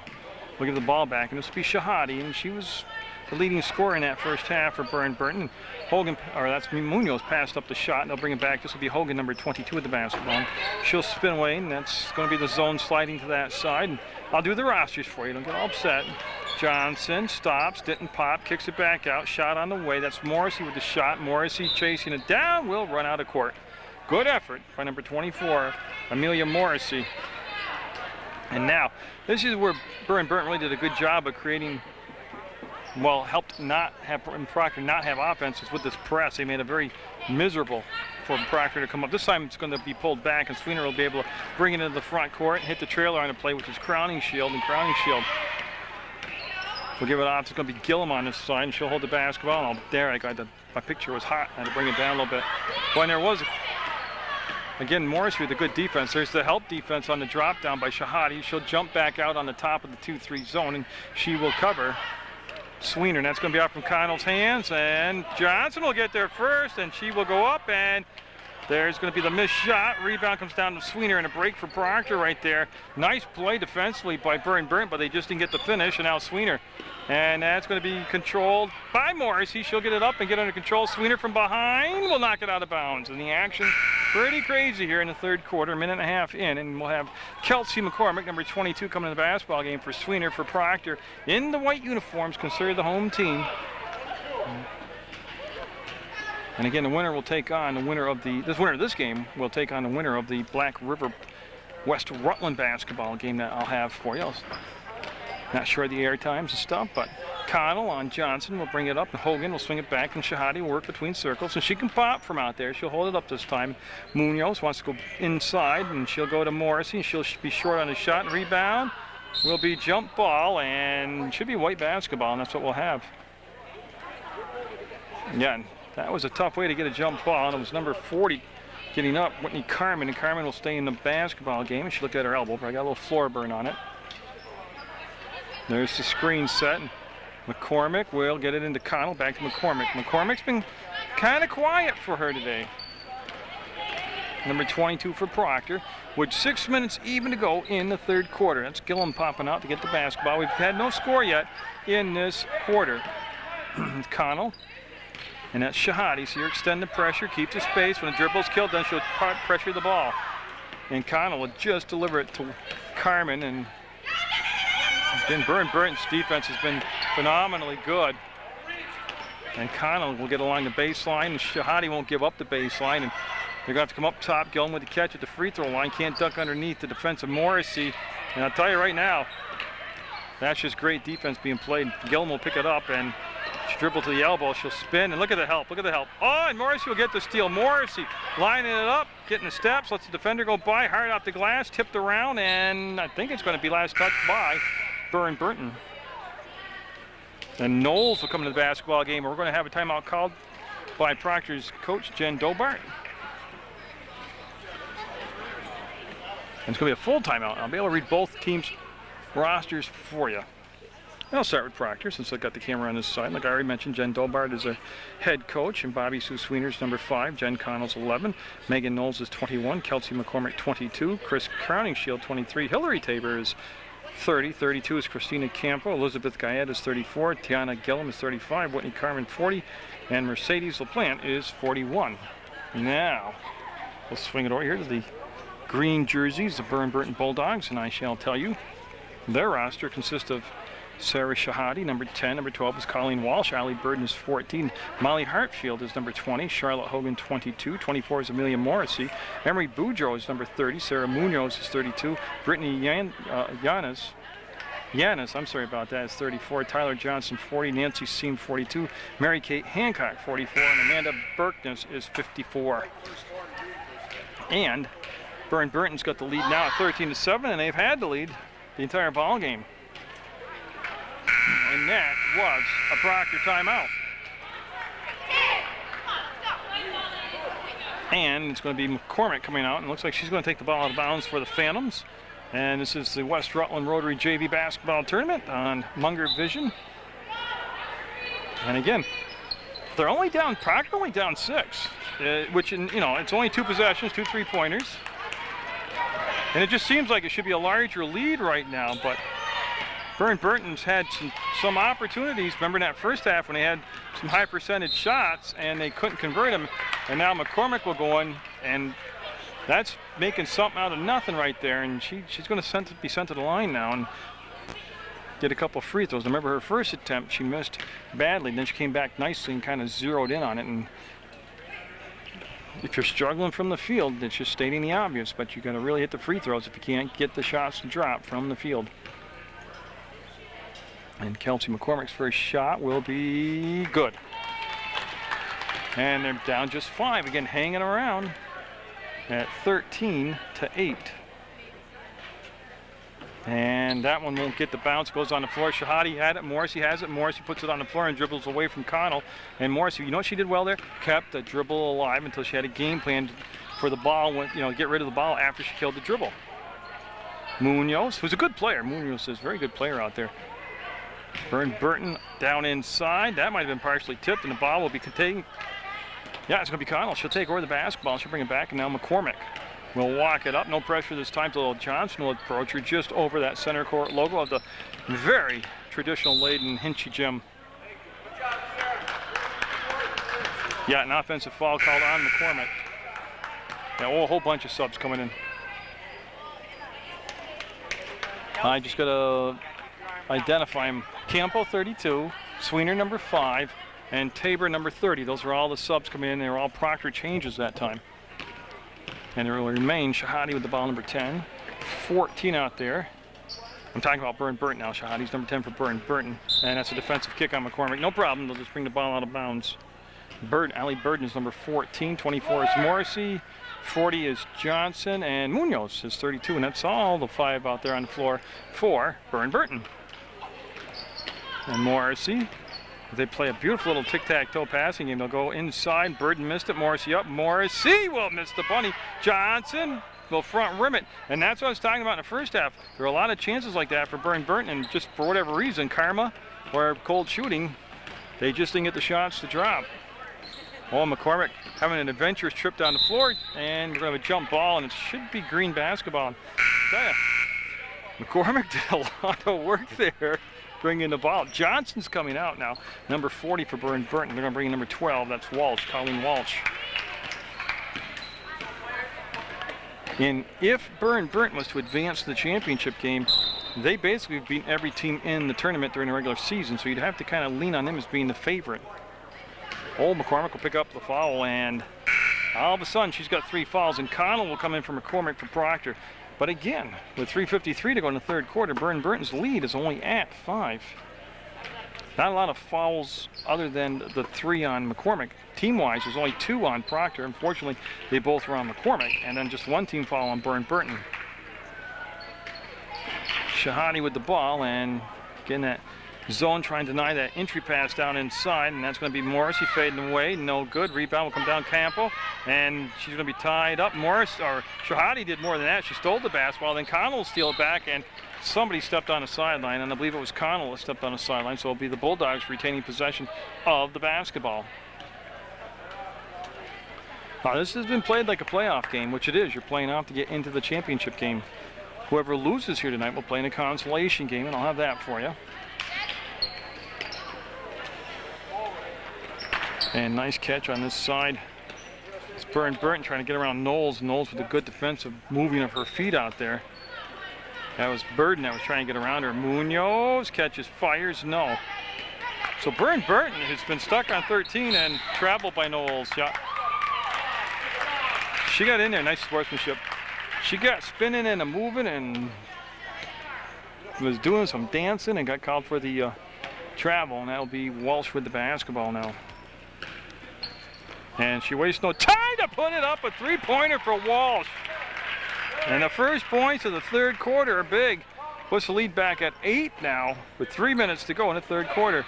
will give the ball back, and this will be Shahadi, and she was the leading scorer in that first half for Burr Burton. Hogan, or that's Munoz, passed up the shot, and they'll bring it back. This will be Hogan, number 22 with the basketball. She'll spin away, and that's going to be the zone sliding to that side. And I'll do the rosters for you. Don't get all upset. Johnson stops, didn't pop, kicks it back out, shot on the way. That's Morrissey with the shot. Morrissey chasing it down, will run out of court. Good effort by number 24, Amelia Morrissey. And now, this is where Burr Burton really did a good job of creating, well, helped not have Proctor not have offenses with this press. They made it very miserable for Proctor to come up. This time it's going to be pulled back, and Sweener will be able to bring it into the front court and hit the trailer on the play, which is Crowning Shield, and Crowning Shield we'll give it off. It's going to be Gillum on this side, and she'll hold the basketball. My picture was hot. I had to bring it down a little bit. When there was, again, Morris with a good defense. There's the help defense on the drop down by Shahadi. She'll jump back out on the top of the 2-3 zone, and she will cover Sweener. And that's going to be out from Connell's hands, and Johnson will get there first, and she will go up, and there's going to be the missed shot. Rebound comes down to Sweener, and a break for Proctor right there. Nice play defensively by Burr Burton, but they just didn't get the finish, and now Sweener. And that's going to be controlled by Morrissey. She'll get it up and get under control. Sweener from behind will knock it out of bounds. And the action pretty crazy here in the third quarter, 1.5 minutes in, and we'll have Kelsey McCormick, number 22, coming in the basketball game for Sweener, for Proctor, in the white uniforms, considered the home team. And again, the winner will take on the winner of this game will take on the winner of the Black River West Rutland basketball game that I'll have for you. Not sure of the air times and stuff, but Connell on Johnson will bring it up, and Hogan will swing it back, and Shahadi will work between circles, and she can pop from out there. She'll hold it up this time. Munoz wants to go inside, and she'll go to Morrissey, and she'll be short on the shot. And rebound will be jump ball, and should be white basketball, and that's what we'll have. Yeah, that was a tough way to get a jump ball, and it was number 40 getting up, Whitney Carmen, and Carmen will stay in the basketball game. And she looked at her elbow, but I got a little floor burn on it. There's the screen set. McCormick will get it into Connell, back to McCormick. McCormick's been kind of quiet for her today. Number 22 for Proctor, with 6 minutes even to go in the third quarter. That's Gillum popping out to get the basketball. We've had no score yet in this quarter. Connell, and that's Shahadi. So you're extending the pressure, keep the space. When the dribble's killed, then she'll pressure the ball. And Connell will just deliver it to Carmen, and then Burr Burton's defense has been phenomenally good. And Connell will get along the baseline, and Shahadi won't give up the baseline. And they're going to have to come up top. Gillum with the catch at the free throw line. Can't duck underneath the defensive Morrissey. And I'll tell you right now, that's just great defense being played. Gillum will pick it up, and she dribble to the elbow. She'll spin, and look at the help. Look at the help. Oh, and Morrissey will get the steal. Morrissey lining it up, getting the steps, lets the defender go by, hard off the glass, tipped around, and I think it's going to be last touch by Burr Burton. And Knowles will come to the basketball game. We're going to have a timeout called by Proctor's coach, Jen Dobart. it's going to be a full timeout. I'll be able to read both teams' rosters for you. I'll start with Proctor since I've got the camera on this side. Like I already mentioned, Jen Dobart is a head coach, and Bobby Sue Sweener's number 5. Jen Connell's 11. Megan Knowles is 21. Kelsey McCormick 22. Chris Crowningshield 23. Hillary Tabor is 30. 32 is Christina Campo. Elizabeth Guyette is 34. Tiana Gillum is 35. Whitney Carmen 40. And Mercedes LaPlante is 41. Now, we'll swing it over here to the green jerseys, the Burr Burton Bulldogs, and I shall tell you their roster consists of Sarah Shahadi, number 10. Number 12 is Colleen Walsh. Allie Burden is 14. Molly Hartfield is number 20. Charlotte Hogan, 22. 24 is Amelia Morrissey. Emery Boudreau is number 30. Sarah Munoz is 32. Brittany Yanis, I'm sorry about that, is 34. Tyler Johnson, 40. Nancy Seam, 42. Mary Kate Hancock, 44. And Amanda Berkness is 54. And Burr Burton's got the lead now at 13-7, and they've had the lead the entire ball game. And that was a Proctor timeout. And it's going to be McCormick coming out, and it looks like she's going to take the ball out of bounds for the Phantoms. And this is the West Rutland Rotary JV basketball tournament on Munger Vision. And again, they're only down, Proctor only down 6, which, it's only 2 possessions, 2 3-pointers. And it just seems like it should be a larger lead right now, but Burr Burton's had some opportunities. Remember in that first half when they had some high percentage shots and they couldn't convert them. And now McCormick will go in, and that's making something out of nothing right there. And she's going to be sent to the line now and get a couple free throws. Remember her first attempt, she missed badly. Then she came back nicely and kind of zeroed in on it. And if you're struggling from the field, it's just stating the obvious, but you got to really hit the free throws if you can't get the shots to drop from the field. And Kelsey McCormick's first shot will be good. And they're down just 5, again hanging around at 13-8. And that one won't get the bounce, goes on the floor. Shahadi had it, Morrissey has it. Morrissey puts it on the floor and dribbles away from Connell. And Morrissey, you know what she did well there? Kept the dribble alive until she had a game plan for the ball, get rid of the ball after she killed the dribble. Munoz, who's a good player. Munoz is a very good player out there. Burr Burton down inside. That might have been partially tipped, and the ball will be contained. Yeah, it's going to be Connell. She'll take over the basketball. She'll bring it back, and now McCormick will walk it up. No pressure this time. So Johnson will approach her just over that center court logo of the very traditional Leyden Hinchy Gym. Yeah, an offensive foul called on McCormick. Yeah, a whole bunch of subs coming in. I just got to identify him. Campo 32, Sweener number 5, and Tabor number 30. Those are all the subs coming in. They were all Proctor changes that time. And it will remain Shahadi with the ball, number 10. 14 out there. I'm talking about Burr Burton now. Shahadi's number 10 for Burr Burton. And that's a defensive kick on McCormick. No problem. They'll just bring the ball out of bounds. Allie Burden is number 14. 24 is Morrissey. 40 is Johnson. And Munoz is 32. And that's all the 5 out there on the floor for Burr Burton. And Morrissey, they play a beautiful little tic-tac-toe passing game. They'll go inside. Burden missed it. Morrissey up. Morrissey will miss the bunny. Johnson will front rim it. And that's what I was talking about in the first half. There were a lot of chances like that for Burr Burton, and just for whatever reason, karma or cold shooting, they just didn't get the shots to drop. Oh, McCormick having an adventurous trip down the floor, and we're going to have a jump ball, and it should be green basketball. McCormick did a lot of work there. Bringing the ball. Johnson's coming out now. Number 40 for Burr Burton. They're going to bring in number 12. That's Walsh, Colleen Walsh. And if Burr Burton was to advance to the championship game, they basically have beaten every team in the tournament during the regular season, so you'd have to kind of lean on them as being the favorite. Oh, McCormick will pick up the foul, and all of a sudden she's got 3 fouls, and Connell will come in for McCormick for Proctor. But again, with 3:53 to go in the third quarter, Burr Burton's lead is only at 5. Not a lot of fouls other than the 3 on McCormick. Team-wise, there's only 2 on Proctor. Unfortunately, they both were on McCormick, and then just 1 team foul on Burr Burton. Shahadi with the ball, and again, that zone, trying to deny that entry pass down inside, and that's going to be Morrissey fading away. No good. Rebound will come down Campbell, and she's going to be tied up. Shahadi did more than that. She stole the basketball, then Connell will steal it back, and somebody stepped on the sideline, and I believe it was Connell that stepped on the sideline, so it'll be the Bulldogs retaining possession of the basketball. Now, this has been played like a playoff game, which it is. You're playing off to get into the championship game. Whoever loses here tonight will play in a consolation game, and I'll have that for you. And nice catch on this side. It's Burr Burton trying to get around Knowles. Knowles with a good defensive moving of her feet out there. That was Burton that was trying to get around her. Munoz catches, fires, no. So Burr Burton has been stuck on 13 and traveled by Knowles. Yeah. She got in there, nice sportsmanship. She got spinning and moving and was doing some dancing and got called for the travel, and that'll be Walsh with the basketball now. And she wastes no time to put it up, a three-pointer for Walsh. And the first points of the third quarter are big. Puts the lead back at 8 now with 3 minutes to go in the third quarter.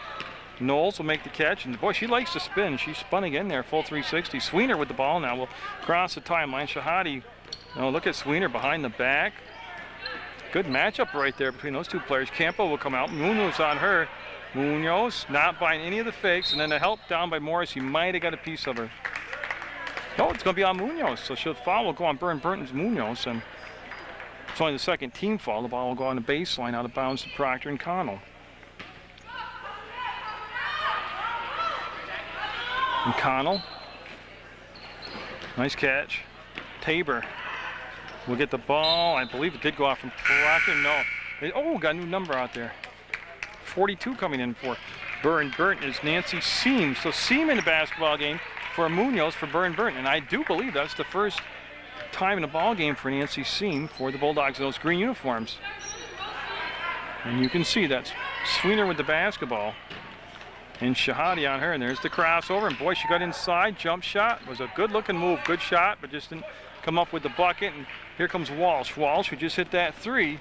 Knowles will make the catch, and boy, she likes to spin. She's spinning in there, full 360. Sweener with the ball now will cross the timeline. Shahadi, oh, look at Sweener behind the back. Good matchup right there between those two players. Campo will come out. Munoz on her. Munoz not buying any of the fakes, and then the help down by Morris. He might have got a piece of her. No, it's going to be on Munoz, so she'll foul will go on Burton's Munoz, and it's only the second team foul. The ball will go on the baseline out of bounds to Proctor and Connell. And Connell, nice catch. Tabor will get the ball. I believe it did go off from Proctor. No. Oh, got a new number out there. 42 coming in for Burr Burton is Nancy Seam. So Seam in the basketball game for Munoz for Burr Burton. And I do believe that's the first time in a ball game for Nancy Seam for the Bulldogs in those green uniforms. And you can see that's Sweener with the basketball. And Shahadi on her, and there's the crossover, and boy, she got inside. Jump shot was a good-looking move, good shot, but just didn't come up with the bucket. And here comes Walsh. Walsh, who just hit that three.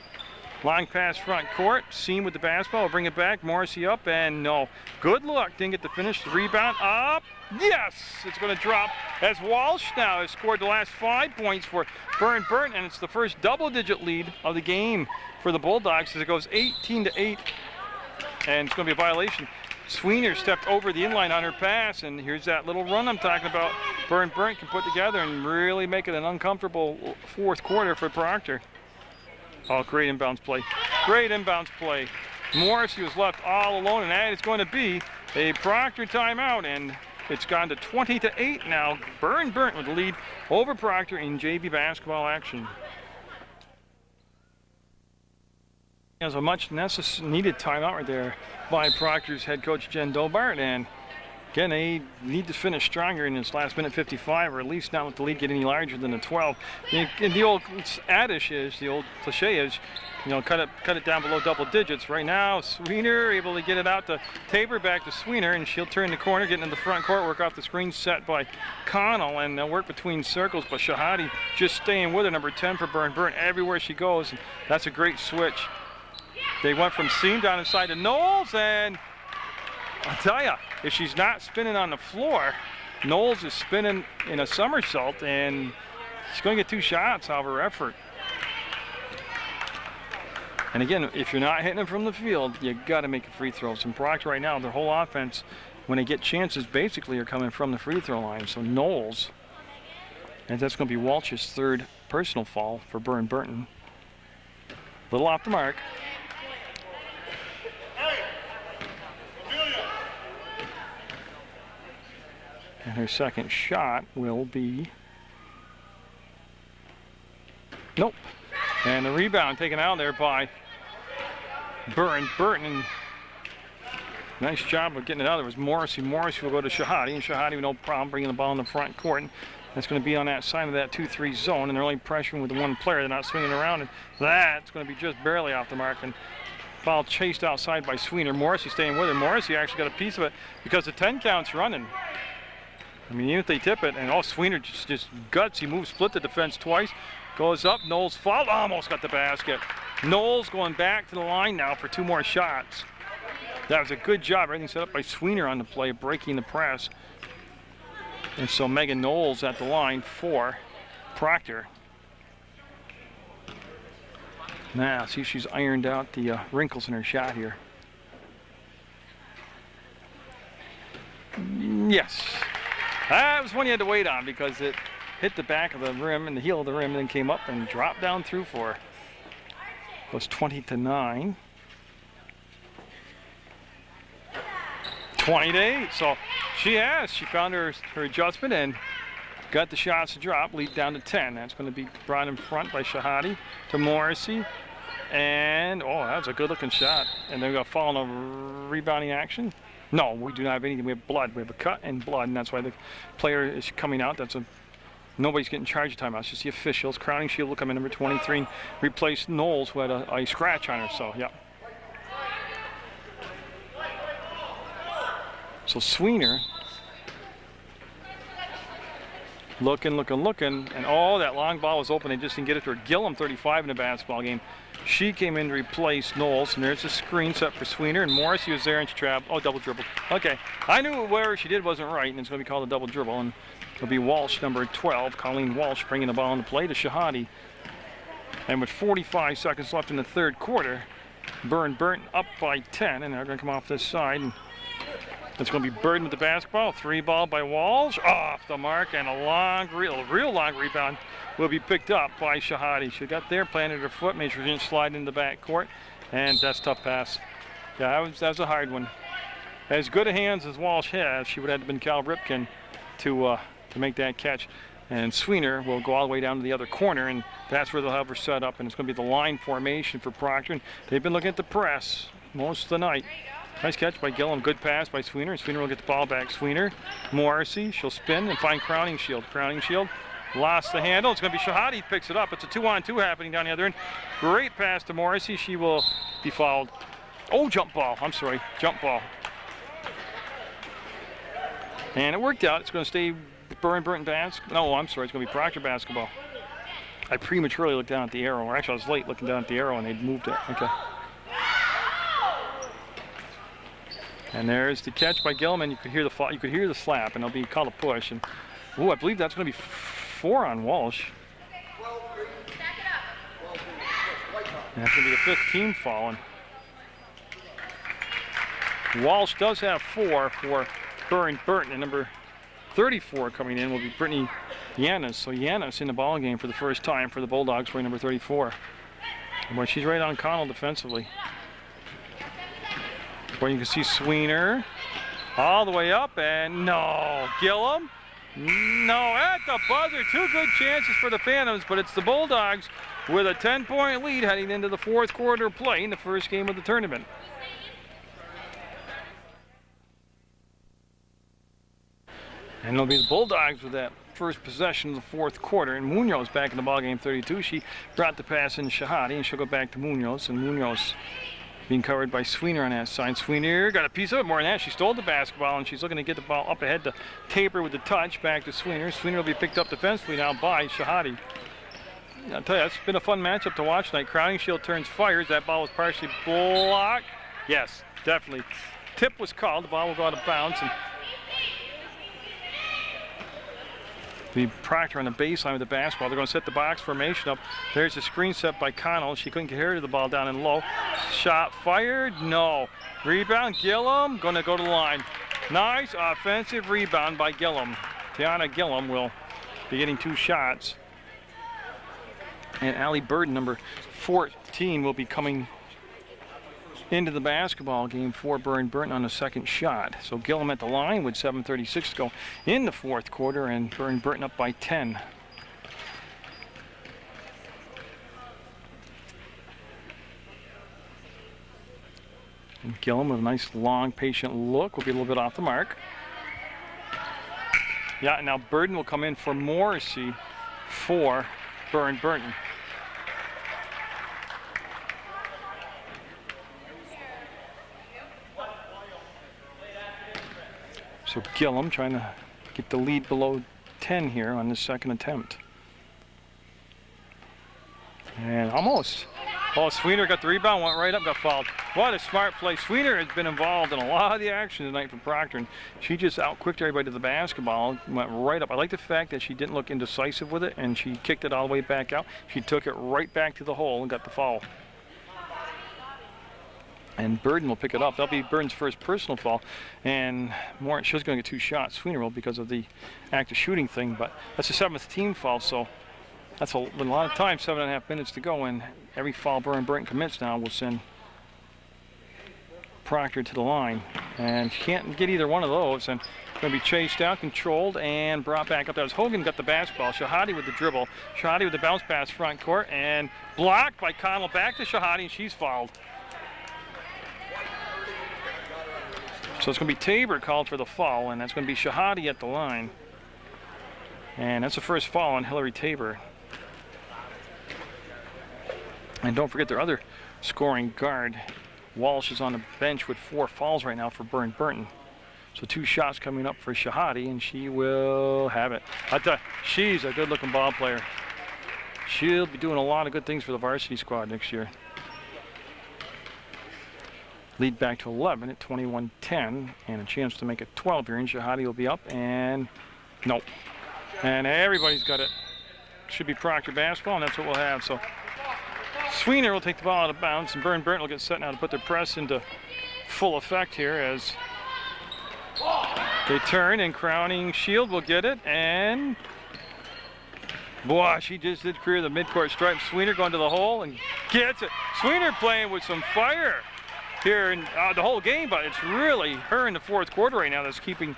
Long pass front court. Seam with the basketball. Will bring it back. Morrissey up, and no. Good luck. Didn't get the finish. The rebound up. Yes! It's going to drop as Walsh now has scored the last 5 points for Burr Burton, and it's the first double-digit lead of the game for the Bulldogs as it goes 18-8, and it's going to be a violation. Sweener stepped over the inline on her pass, and here's that little run I'm talking about. Burr Burton can put together and really make it an uncomfortable fourth quarter for Proctor. Oh, great inbounds play. Great inbounds play. Morrissey was left all alone, and that is going to be a Proctor timeout, and it's gone to 20-8 now. Burr Burton with the lead over Proctor in JV basketball action. There's a much needed timeout right there by Proctor's head coach Jen Dobart, and again they need to finish stronger in this last minute 55, or at least not let the lead get any larger than the 12. And the old adage is, the old cliche is, you know, cut it down below double digits. Right now, Sweener able to get it out to Tabor, back to Sweener, and she'll turn the corner, get into the front court, work off the screen set by Connell, and they'll work between circles. But Shahadi just staying with her, number 10 for Burr Burton, everywhere she goes. And that's a great switch. They went from Seam down inside to Knowles, and I'll tell you, if she's not spinning on the floor, Knowles is spinning in a somersault, and she's going to get 2 shots out of her effort. And again, if you're not hitting them from the field, you got to make free throws. And Proctor right now, their whole offense, when they get chances, basically are coming from the free throw line. So Knowles, and that's going to be Walsh's third personal foul for Burr Burton. Little off the mark. And her second shot will be, nope. And the rebound taken out there by Burr Burton. Nice job of getting it out. There was Morrissey. Morrissey will go to Shahadi, and Shahadi with no problem bringing the ball in the front court. And that's going to be on that side of that 2-3 zone, and they're only pressuring with the one player. They're not swinging around, and that's going to be just barely off the mark. And ball chased outside by Sweener. Morrissey staying with her. Morrissey actually got a piece of it because the 10 count's running. I mean, even if they tip it, and Sweener just guts. He moves, split the defense twice, goes up. Knowles fouled, almost got the basket. Knowles going back to the line now for 2 more shots. That was a good job. Everything set up by Sweener on the play, breaking the press. And so Megan Knowles at the line for Proctor. Now, see if she's ironed out the wrinkles in her shot here. Yes. That was one you had to wait on because it hit the back of the rim and the heel of the rim and then came up and dropped down through for her. It was 20-9. 20-8. So she found her adjustment and got the shots to drop, lead down to 10. That's going to be brought in front by Shahadi to Morrissey. And, oh, that was a good-looking shot. And they're going to fall in a rebounding action. No, we do not have anything. We have blood. We have a cut and blood, and that's why the player is coming out. Nobody's getting charged of timeout. It's just the officials. Crowning Shield will come in number 23 and replace Knowles, who had a scratch on her. So, yeah. So Sweener looking, and oh, that long ball was open. They just didn't get it to her. Gillum, 35 in the basketball game. She came in to replace Knowles, and there's a screen set for Sweener, and Morrissey was there, and she traveled. Oh, double dribble. Okay, I knew whatever she did wasn't right, and it's going to be called a double dribble, and it'll be Walsh, number 12, Colleen Walsh, bringing the ball into play to Shahadi. And with 45 seconds left in the third quarter, Burr Burton up by 10, and they're going to come off this side. And it's going to be Burton with the basketball. 3-ball by Walsh, off the mark, and a real long rebound will be picked up by Shahadi. She got there, planted her foot, made sure she didn't slide into the backcourt, and that's a tough pass. Yeah, that was a hard one. As good a hands as Walsh has, she would have been Cal Ripken to make that catch. And Sweener will go all the way down to the other corner, and that's where they'll have her set up, and it's going to be the line formation for Proctor. And they've been looking at the press most of the night. Nice catch by Gillum, good pass by Sweener, and Sweener will get the ball back. Sweener, Morrissey, she'll spin and find Crowning Shield. Crowning Shield lost the handle. It's going to be Shahadi picks it up. It's a 2-on-2 happening down the other end. Great pass to Morrissey. She will be fouled. Oh, jump ball. I'm sorry, jump ball. And it worked out. It's going to stay Burr Burton basketball. No, I'm sorry, it's going to be Proctor basketball. I prematurely looked down at the arrow, or actually I was late looking down at the arrow and they'd moved it. Okay. And there's the catch by Gilman. You could hear the slap, and it'll be called a push. And ooh, I believe that's going to be 4 on Walsh. And that's going to be the 5th team falling. Walsh does have 4 for Burr Burton, and number 34 coming in will be Brittany Yanis. So Yanis in the ball game for the first time for the Bulldogs, wearing number 34. And boy, she's right on Connell defensively. Where you can see Sweener all the way up, and no, Gillum, no, at the buzzer. 2 good chances for the Phantoms, but it's the Bulldogs with a 10-point lead heading into the 4th quarter play in the first game of the tournament. And it'll be the Bulldogs with that first possession of the 4th quarter, and Munoz back in the ballgame, 32. She brought the pass in Shahadi, and she'll go back to Munoz, and Munoz being covered by Sweener on that side. Sweener got a piece of it. More than that, she stole the basketball, and she's looking to get the ball up ahead to taper with the touch back to Sweener. Sweener will be picked up defensively now by Shahadi. I'll tell you, it's been a fun matchup to watch tonight. Crowning Shield turns, fires. That ball was partially blocked. Yes, definitely. Tip was called. The ball will go out of bounds. And the Proctor on the baseline with the basketball. They're going to set the box formation up. There's a screen set by Connell. She couldn't get her to the ball down and low. Shot fired. No. Rebound. Gillum going to go to the line. Nice offensive rebound by Gillum. Tiana Gillum will be getting 2 shots. And Allie Burden, number 14, will be coming into the basketball game for Burr Burton on the 2nd shot. So Gillum at the line with 7:36 to go in the 4th quarter, and Burr Burton up by 10. And Gillum with a nice long patient look will be a little bit off the mark. Yeah, now Burden will come in for Morrissey for Burr Burton. So Gillum trying to get the lead below 10 here on this 2nd attempt. And almost. Oh, Sweener got the rebound, went right up, got fouled. What a smart play. Sweener has been involved in a lot of the action tonight for Proctor, and she just outquicked everybody to the basketball, went right up. I like the fact that she didn't look indecisive with it, and she kicked it all the way back out. She took it right back to the hole and got the foul. And Burden will pick it up. That'll be Burden's first personal foul. And more, she's going to get 2 shots. Sweener will because of the active shooting thing, but that's the 7th team foul, so that's a lot of time, 7.5 minutes to go, and every foul Burton commits now will send Proctor to the line. And she can't get either one of those, and going to be chased out, controlled, and brought back up there. As Hogan got the basketball, Shahadi with the dribble, Shahadi with the bounce pass front court, and blocked by Connell back to Shahadi, and she's fouled. So it's going to be Tabor called for the foul, and that's going to be Shahadi at the line. And that's the first foul on Hillary Tabor. And don't forget their other scoring guard, Walsh, is on the bench with 4 fouls right now for Burr Burton. So 2 shots coming up for Shahadi, and she will have it. She's a good-looking ball player. She'll be doing a lot of good things for the varsity squad next year. Lead back to 11 at 21-10, and a chance to make it 12 here, and Shahadi will be up, and nope. And everybody's got it. Should be Proctor basketball, and that's what we'll have. So Sweener will take the ball out of bounds, and Burr Burton will get set now to put their press into full effect here as they turn, and Crowning Shield will get it, and boy, she just did clear the midcourt stripe. Sweener going to the hole and gets it. Sweener playing with some fire here in the whole game, but it's really her in the 4th quarter right now that's keeping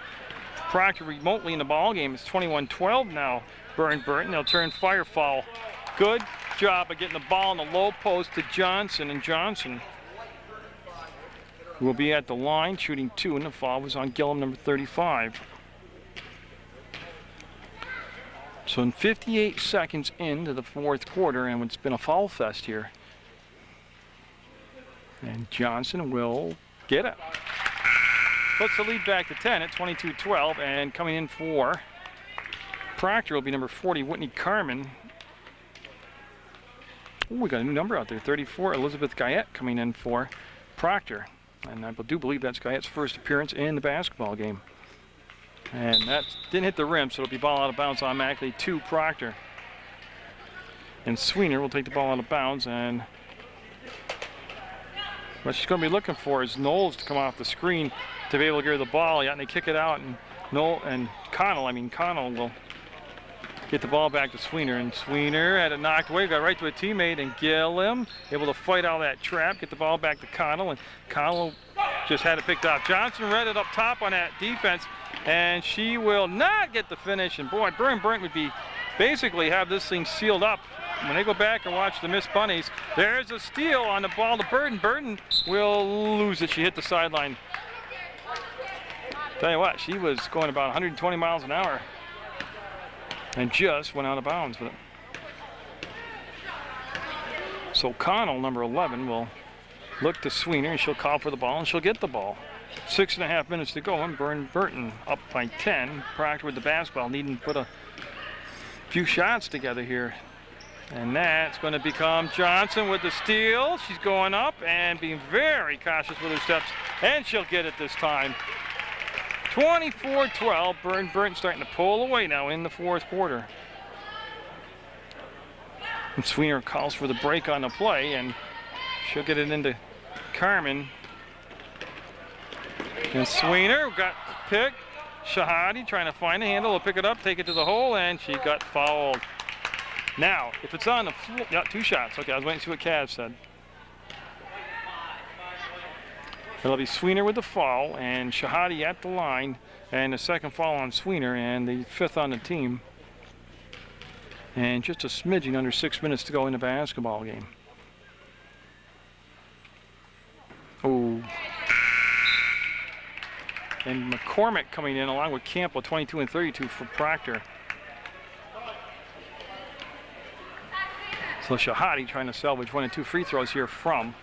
Proctor remotely in the ball game. It's 21-12 now. Burr Burton, they'll turn fire foul. Good job of getting the ball in the low post to Johnson, and Johnson will be at the line shooting 2, and the foul was on Gillum, number 35. So in 58 seconds into the 4th quarter, and it's been a foul fest here, and Johnson will get it. Puts the lead back to 10 at 22-12, and coming in for Proctor will be number 40, Whitney Carmen. Ooh, we got a new number out there, 34, Elizabeth Guyette coming in for Proctor. And I do believe that's Guyette's first appearance in the basketball game. And that didn't hit the rim, so it'll be ball out of bounds automatically to Proctor. And Sweener will take the ball out of bounds, and what she's going to be looking for is Knowles to come off the screen to be able to get the ball. Yeah, and they kick it out, and Connell will get the ball back to Sweener, and Sweener had it knocked away, got right to a teammate, and Gillum able to fight out that trap, get the ball back to Connell, and Connell just had it picked off. Johnson read it up top on that defense, and she will not get the finish, and boy, Burr Burton would be basically have this thing sealed up. When they go back and watch the Miss Bunnies, there's a steal on the ball to Burton. Burton will lose it. She hit the sideline. Tell you what, she was going about 120 miles an hour and just went out of bounds with it. So Connell, number 11, will look to Sweener, and she'll call for the ball, and she'll get the ball. 6.5 minutes to go, and Burr Burton up by 10. Proctor with the basketball, needing to put a few shots together here. And that's going to become Johnson with the steal. She's going up and being very cautious with her steps, and she'll get it this time. 24-12, Burr Burton starting to pull away now in the 4th quarter. And Sweener calls for the break on the play, and she'll get it into Carmen. And Sweener got picked. Shahadi trying to find a handle, will pick it up, take it to the hole, and she got fouled. Now, if it's on the floor, yeah, 2 shots. Okay, I was waiting to see what Cav said. It'll be Sweener with the foul, and Shahadi at the line, and the 2nd foul on Sweener, and the 5th on the team. And just a smidgen under 6 minutes to go in the basketball game. Oh. And McCormick coming in along with Campbell, 22 and 32 for Proctor. So Shahadi trying to salvage 1 and 2 free throws here from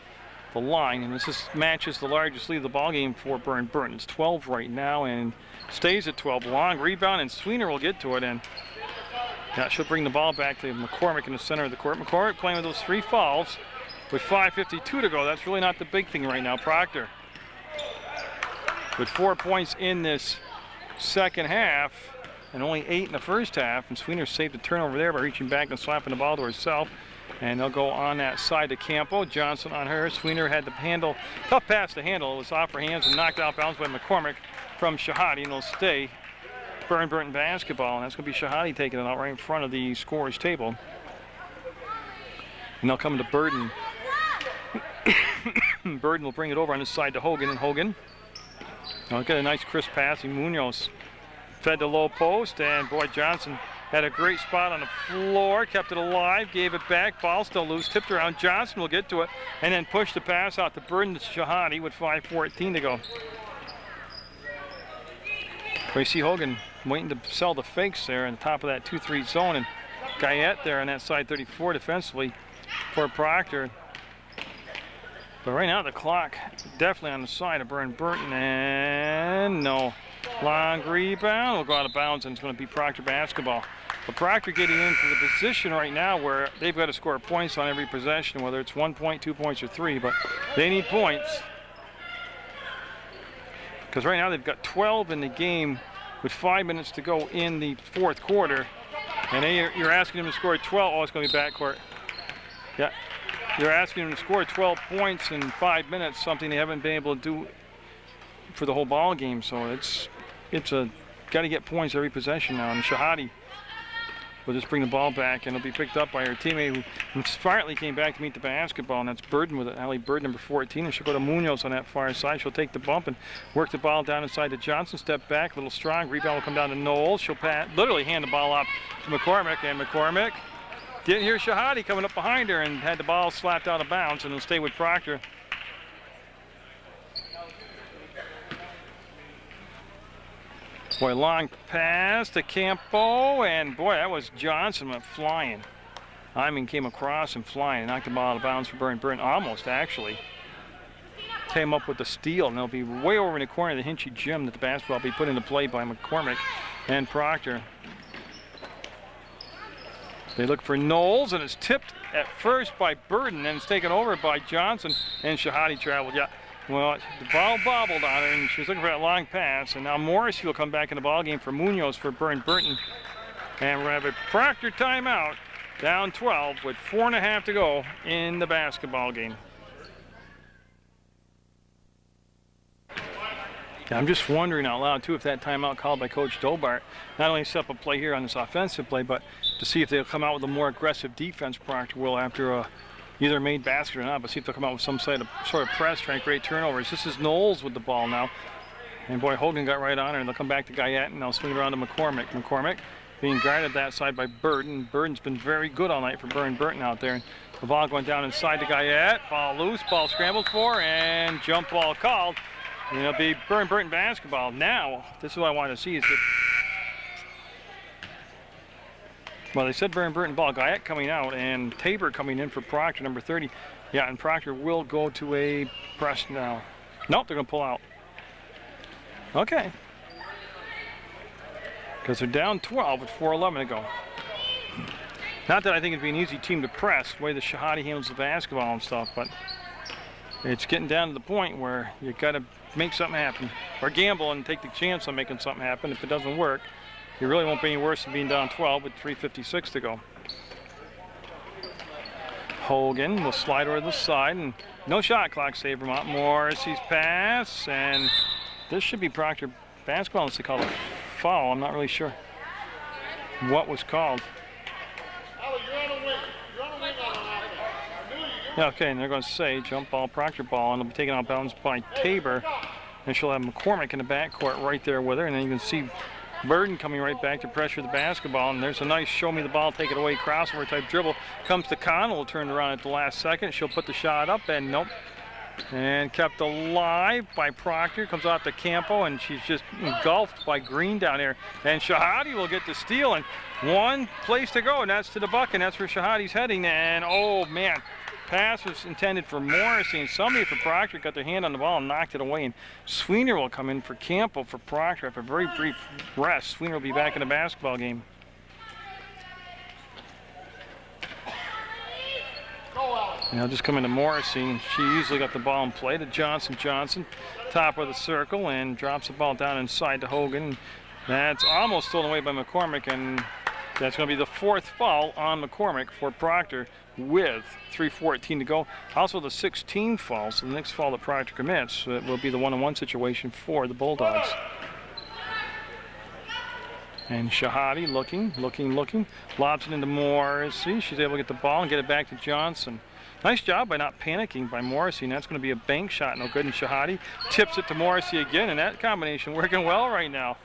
the line, and this matches the largest lead of the ball game for Burr Burton. It's 12 right now and stays at 12. Long rebound, and Sweener will get to it, and yeah, she'll bring the ball back to McCormick in the center of the court. McCormick playing with those 3 fouls, with 5:52 to go. That's really not the big thing right now. Proctor with 4 points in this second half and only 8 in the first half. And Sweeney saved the turnover there by reaching back and slapping the ball to herself. And they'll go on that side to Campo. Johnson on her. Sweeney had the handle, tough pass to handle. It was off her hands and knocked out bounds by McCormick from Shahadi, and it'll stay Burr Burton basketball. And that's going to be Shahadi taking it out right in front of the scorer's table. And they'll come to Burton. Burton will bring it over on this side to Hogan, and Hogan will get a nice crisp pass. Munoz fed the low post, and boy, Johnson had a great spot on the floor, kept it alive, gave it back, ball still loose, tipped around. Johnson will get to it, and then push the pass out to Burton to Shahadi with 5:14 to go. But you see Hogan waiting to sell the fakes there on the top of that 2-3 zone, and Guyette there on that side 34 defensively for Proctor. But right now the clock definitely on the side of Burr Burton, and no. Long rebound will go out of bounds, and it's going to be Proctor basketball. But Proctor getting into the position right now where they've got to score points on every possession, whether it's 1 point, 2 points, or 3, but they need points. Because right now they've got 12 in the game with 5 minutes to go in the fourth quarter. And you're asking them to score 12. Oh, it's going to be backcourt. Yeah. You're asking them to score 12 points in 5 minutes, something they haven't been able to do for the whole ball game. So it's got to get points every possession now. And Shahadi will just bring the ball back, and it'll be picked up by her teammate who smartly came back to meet the basketball, and that's Burden with it. Allie Burden, number 14, and she'll go to Munoz on that far side. She'll take the bump and work the ball down inside to Johnson. Step back, a little strong. Rebound will come down to Knowles. She'll literally hand the ball off to McCormick, and McCormick didn't hear Shahadi coming up behind her and had the ball slapped out of bounds, and it'll stay with Proctor. Boy, long pass to Campo, and boy, that was Johnson went flying. I mean, came across and flying, knocked the ball out of bounds for Burr Burton, almost actually. Came up with the steal, and they'll be way over in the corner of the Hinchy gym that the basketball will be put into play by McCormick and Proctor. They look for Knowles, and it's tipped at first by Burden, and it's taken over by Johnson, and Shahadi traveled. Yeah. Well, the ball bobbled on her, and she was looking for that long pass. And now Morrissey will come back in the ball game for Munoz for Burr Burton. And we're going to have a Proctor timeout, down 12 with 4.5 to go in the basketball game. I'm just wondering out loud, too, if that timeout called by Coach Dobart not only set up a play here on this offensive play, but to see if they'll come out with a more aggressive defense, Proctor will, after either made basket or not, but see if they'll come out with some sort of press, trying to create turnovers. This is Knowles with the ball now. And boy, Hogan got right on her, and they'll come back to Guyette, and they'll swing it around to McCormick. McCormick being guarded that side by Burton. Burton's been very good all night for Burr Burton out there. And the ball going down inside to Guyette. Ball loose, ball scrambled for, and jump ball called. And it'll be Burr Burton basketball. Now, this is what I want to see is that, well, they said Burr Burton ball. Guyette coming out, and Tabor coming in for Proctor, number 30. Yeah, and Proctor will go to a press now. Nope, they're going to pull out. Okay. Because they're down 12 with 4:11 to go. Not that I think it'd be an easy team to press, the way the Shahadi handles the basketball and stuff, but it's getting down to the point where you got to make something happen, or gamble and take the chance on making something happen. If it doesn't work, it really won't be any worse than being down 12 with 3:56 to go. Hogan will slide over to the side, and no shot clock save Vermont. Morrissey's pass, and this should be Proctor basketball unless they call it a foul. I'm not really sure what was called. Yeah, okay, and they're going to say jump ball, Proctor ball, and it'll be taken out of bounds by Tabor. And she'll have McCormick in the backcourt right there with her, and then you can see Burden coming right back to pressure the basketball, and there's a nice show me the ball, take it away, crossover type dribble. Comes to Connell, turned around at the last second. She'll put the shot up, and nope. And kept alive by Proctor. Comes out to Campo, and she's just engulfed by Green down there. And Shahadi will get the steal, and one place to go, and that's to the bucket, and that's where Shahadi's heading. And oh man, pass was intended for Morrissey, and somebody for Proctor got their hand on the ball and knocked it away. And Sweeney will come in for Campo for Proctor after a very brief rest. Sweeney will be back in the basketball game. And he'll just come into Morrissey. She usually got the ball in play to Johnson. Johnson, top of the circle, and drops the ball down inside to Hogan. That's almost stolen away by McCormick, and that's going to be the 4th foul on McCormick for Proctor with 3:14 to go. Also the 16th foul, so the next foul that Proctor commits will be the 1-on-1 situation for the Bulldogs. And Shahadi looking, lobs it into Morrissey. She's able to get the ball and get it back to Johnson. Nice job by not panicking by Morrissey, and that's going to be a bank shot, no good. And Shahadi tips it to Morrissey again, and that combination working well right now.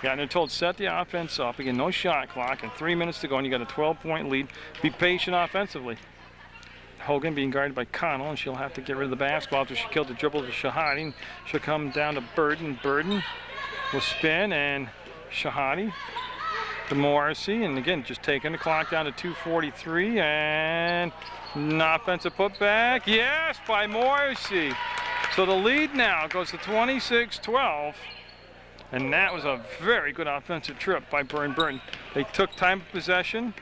Yeah, and they're told set the offense up. Again, no shot clock, and 3 minutes to go, and you got a 12-point lead. Be patient offensively. Hogan being guarded by Connell, and she'll have to get rid of the basketball after she killed the dribble to Shahadi. And she'll come down to Burton. Burton will spin, and Shahadi to Morrissey, and again, just taking the clock down to 2:43, and an offensive putback. Yes, by Morrissey. So the lead now goes to 26-12. And that was a very good offensive trip by Burr Burton. They took time of possession,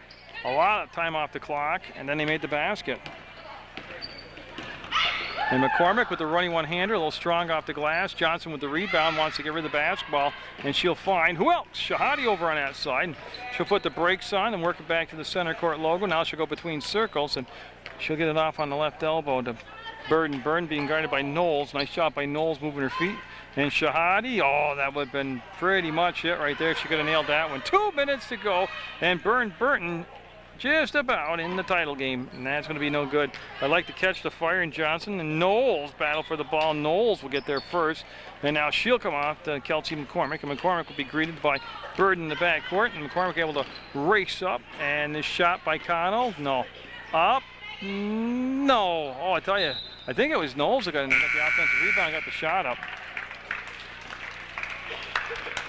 a lot of time off the clock, and then they made the basket. And McCormick with the running one-hander, a little strong off the glass. Johnson with the rebound, wants to get rid of the basketball, and she'll find, who else? Shahadi over on that side. She'll put the brakes on and work it back to the center court logo. Now she'll go between circles, and she'll get it off on the left elbow to Burton. Burton being guarded by Knowles. Nice job by Knowles moving her feet. And Shahadi, oh, that would have been pretty much it right there if she could have nailed that one. 2 minutes to go, and Burr Burton just about in the title game, and that's going to be no good. I'd like to catch the fire, and Johnson and Knowles battle for the ball. Knowles will get there first, and now she'll come off to Kelsey McCormick, and McCormick will be greeted by Burton in the backcourt, and McCormick able to race up, and this shot by Connell, no. Up, no. Oh, I tell you, I think it was Knowles that got the offensive rebound, got the shot up.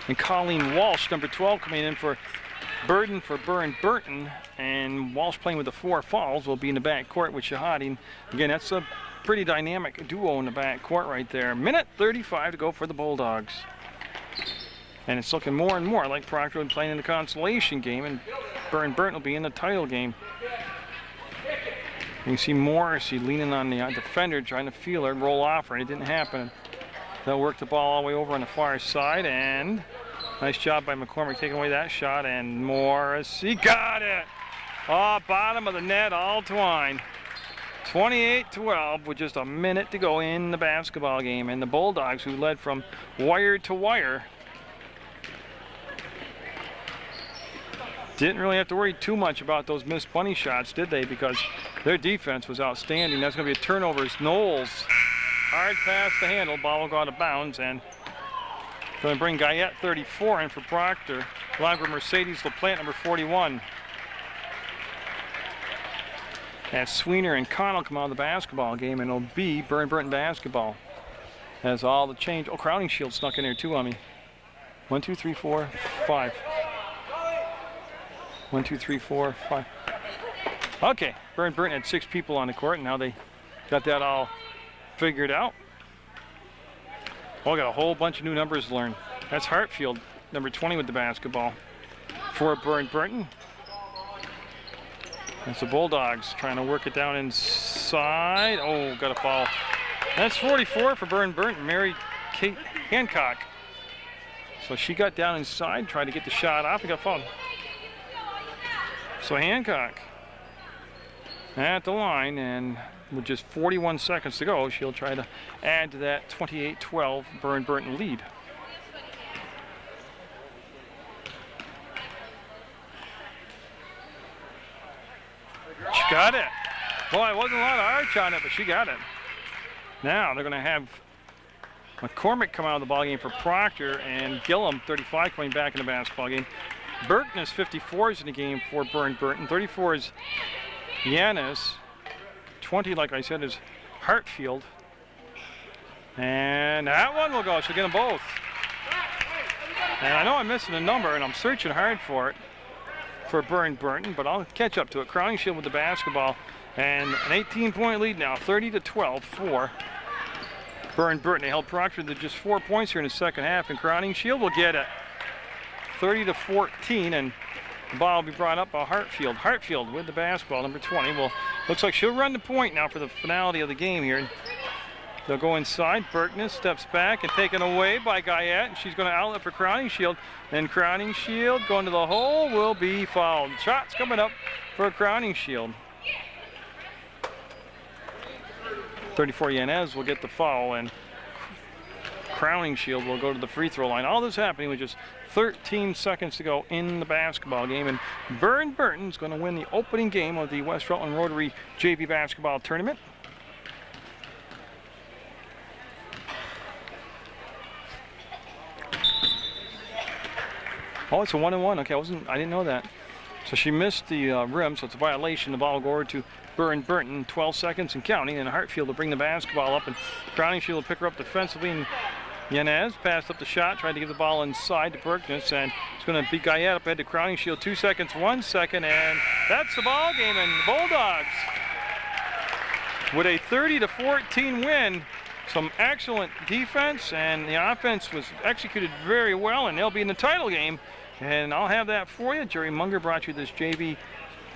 And Colleen Walsh, number 12, coming in for Burton for Burr Burton, and Walsh playing with the 4 fouls will be in the back court with Shahadi. Again, that's a pretty dynamic duo in the back court right there. Minute 35 to go for the Bulldogs. And it's looking more and more like Proctor playing in the consolation game, and Burr Burton will be in the title game. You can see Morrissey leaning on the defender, trying to feel her, roll off her, and it didn't happen. They'll work the ball all the way over on the far side, and nice job by McCormick taking away that shot, and Morrissey got it. Oh, bottom of the net, all twine. 28-12 with just a minute to go in the basketball game, and the Bulldogs, who led from wire to wire, didn't really have to worry too much about those missed bunny shots, did they? Because their defense was outstanding. That's going to be a turnover as Knowles. Hard pass to handle, ball will go out of bounds, and going to bring Guyette 34 in for Proctor, along with Mercedes LaPlante, number 41. As Sweener and Connell come out of the basketball game, and it'll be Burr Burton basketball. As all the change, oh, Crowning Shield snuck in there too on me. 1, 2, 3, 4, 5. 1, 2, 3, 4, 5. Okay, Burr Burton had 6 people on the court, and now they got that all figured out. Oh, got a whole bunch of new numbers to learn. That's Hartfield, number 20 with the basketball for Burr Burton. That's the Bulldogs trying to work it down inside. Oh, got a foul. That's 44 for Burr Burton, Mary Kate Hancock. So she got down inside, tried to get the shot off, and got fouled. So Hancock at the line, and with just 41 seconds to go, she'll try to add to that 28-12 Burr Burton lead. She got it. Well, it wasn't a lot of arch on it, but she got it. Now they're going to have McCormick come out of the ballgame for Proctor, and Gillum, 35, coming back in the basketball game. Burton is 54s in the game for Burr Burton. 34 is Yanis. 20, like I said, is Hartfield. And that one will go. She'll get them both. And I know I'm missing a number, and I'm searching hard for it for Burr Burton, but I'll catch up to it. Crowning Shield with the basketball, and an 18-point lead now, 30-12 for Burr Burton. They held Proctor to just 4 points here in the second half, and Crowning Shield will get it 30-14, and The ball will be brought up by Hartfield. Hartfield with the basketball, number 20. Well, looks like she'll run the point now for the finality of the game here. They'll go inside. Berkness steps back and taken away by Guyette. And she's going to outlet for Crowning Shield. And Crowning Shield going to the hole will be fouled. Shots coming up for Crowning Shield. 34 Yanez will get the foul, and Crowning Shield will go to the free throw line. All this happening with just 13 seconds to go in the basketball game, and Burr Burton's going to win the opening game of the West Rutland Rotary JV basketball tournament. Oh, it's a 1-and-1. Okay, I didn't know that. So she missed the rim, so it's a violation. The ball will go over to Burr Burton, 12 seconds and counting, and Hartfield will bring the basketball up, and Crowning Shield will pick her up defensively, and Yanez passed up the shot, tried to give the ball inside to Berkness, and it's going to beat Guyette up ahead to Crowning Shield. 2 seconds, 1 second, and that's the ball game, and the Bulldogs with a 30-14 win. Some excellent defense, and the offense was executed very well, and they'll be in the title game. And I'll have that for you. Jerry Munger brought you this JV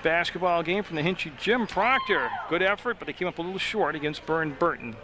basketball game from the Hinchy Gym. Proctor, good effort, but they came up a little short against Burr Burton.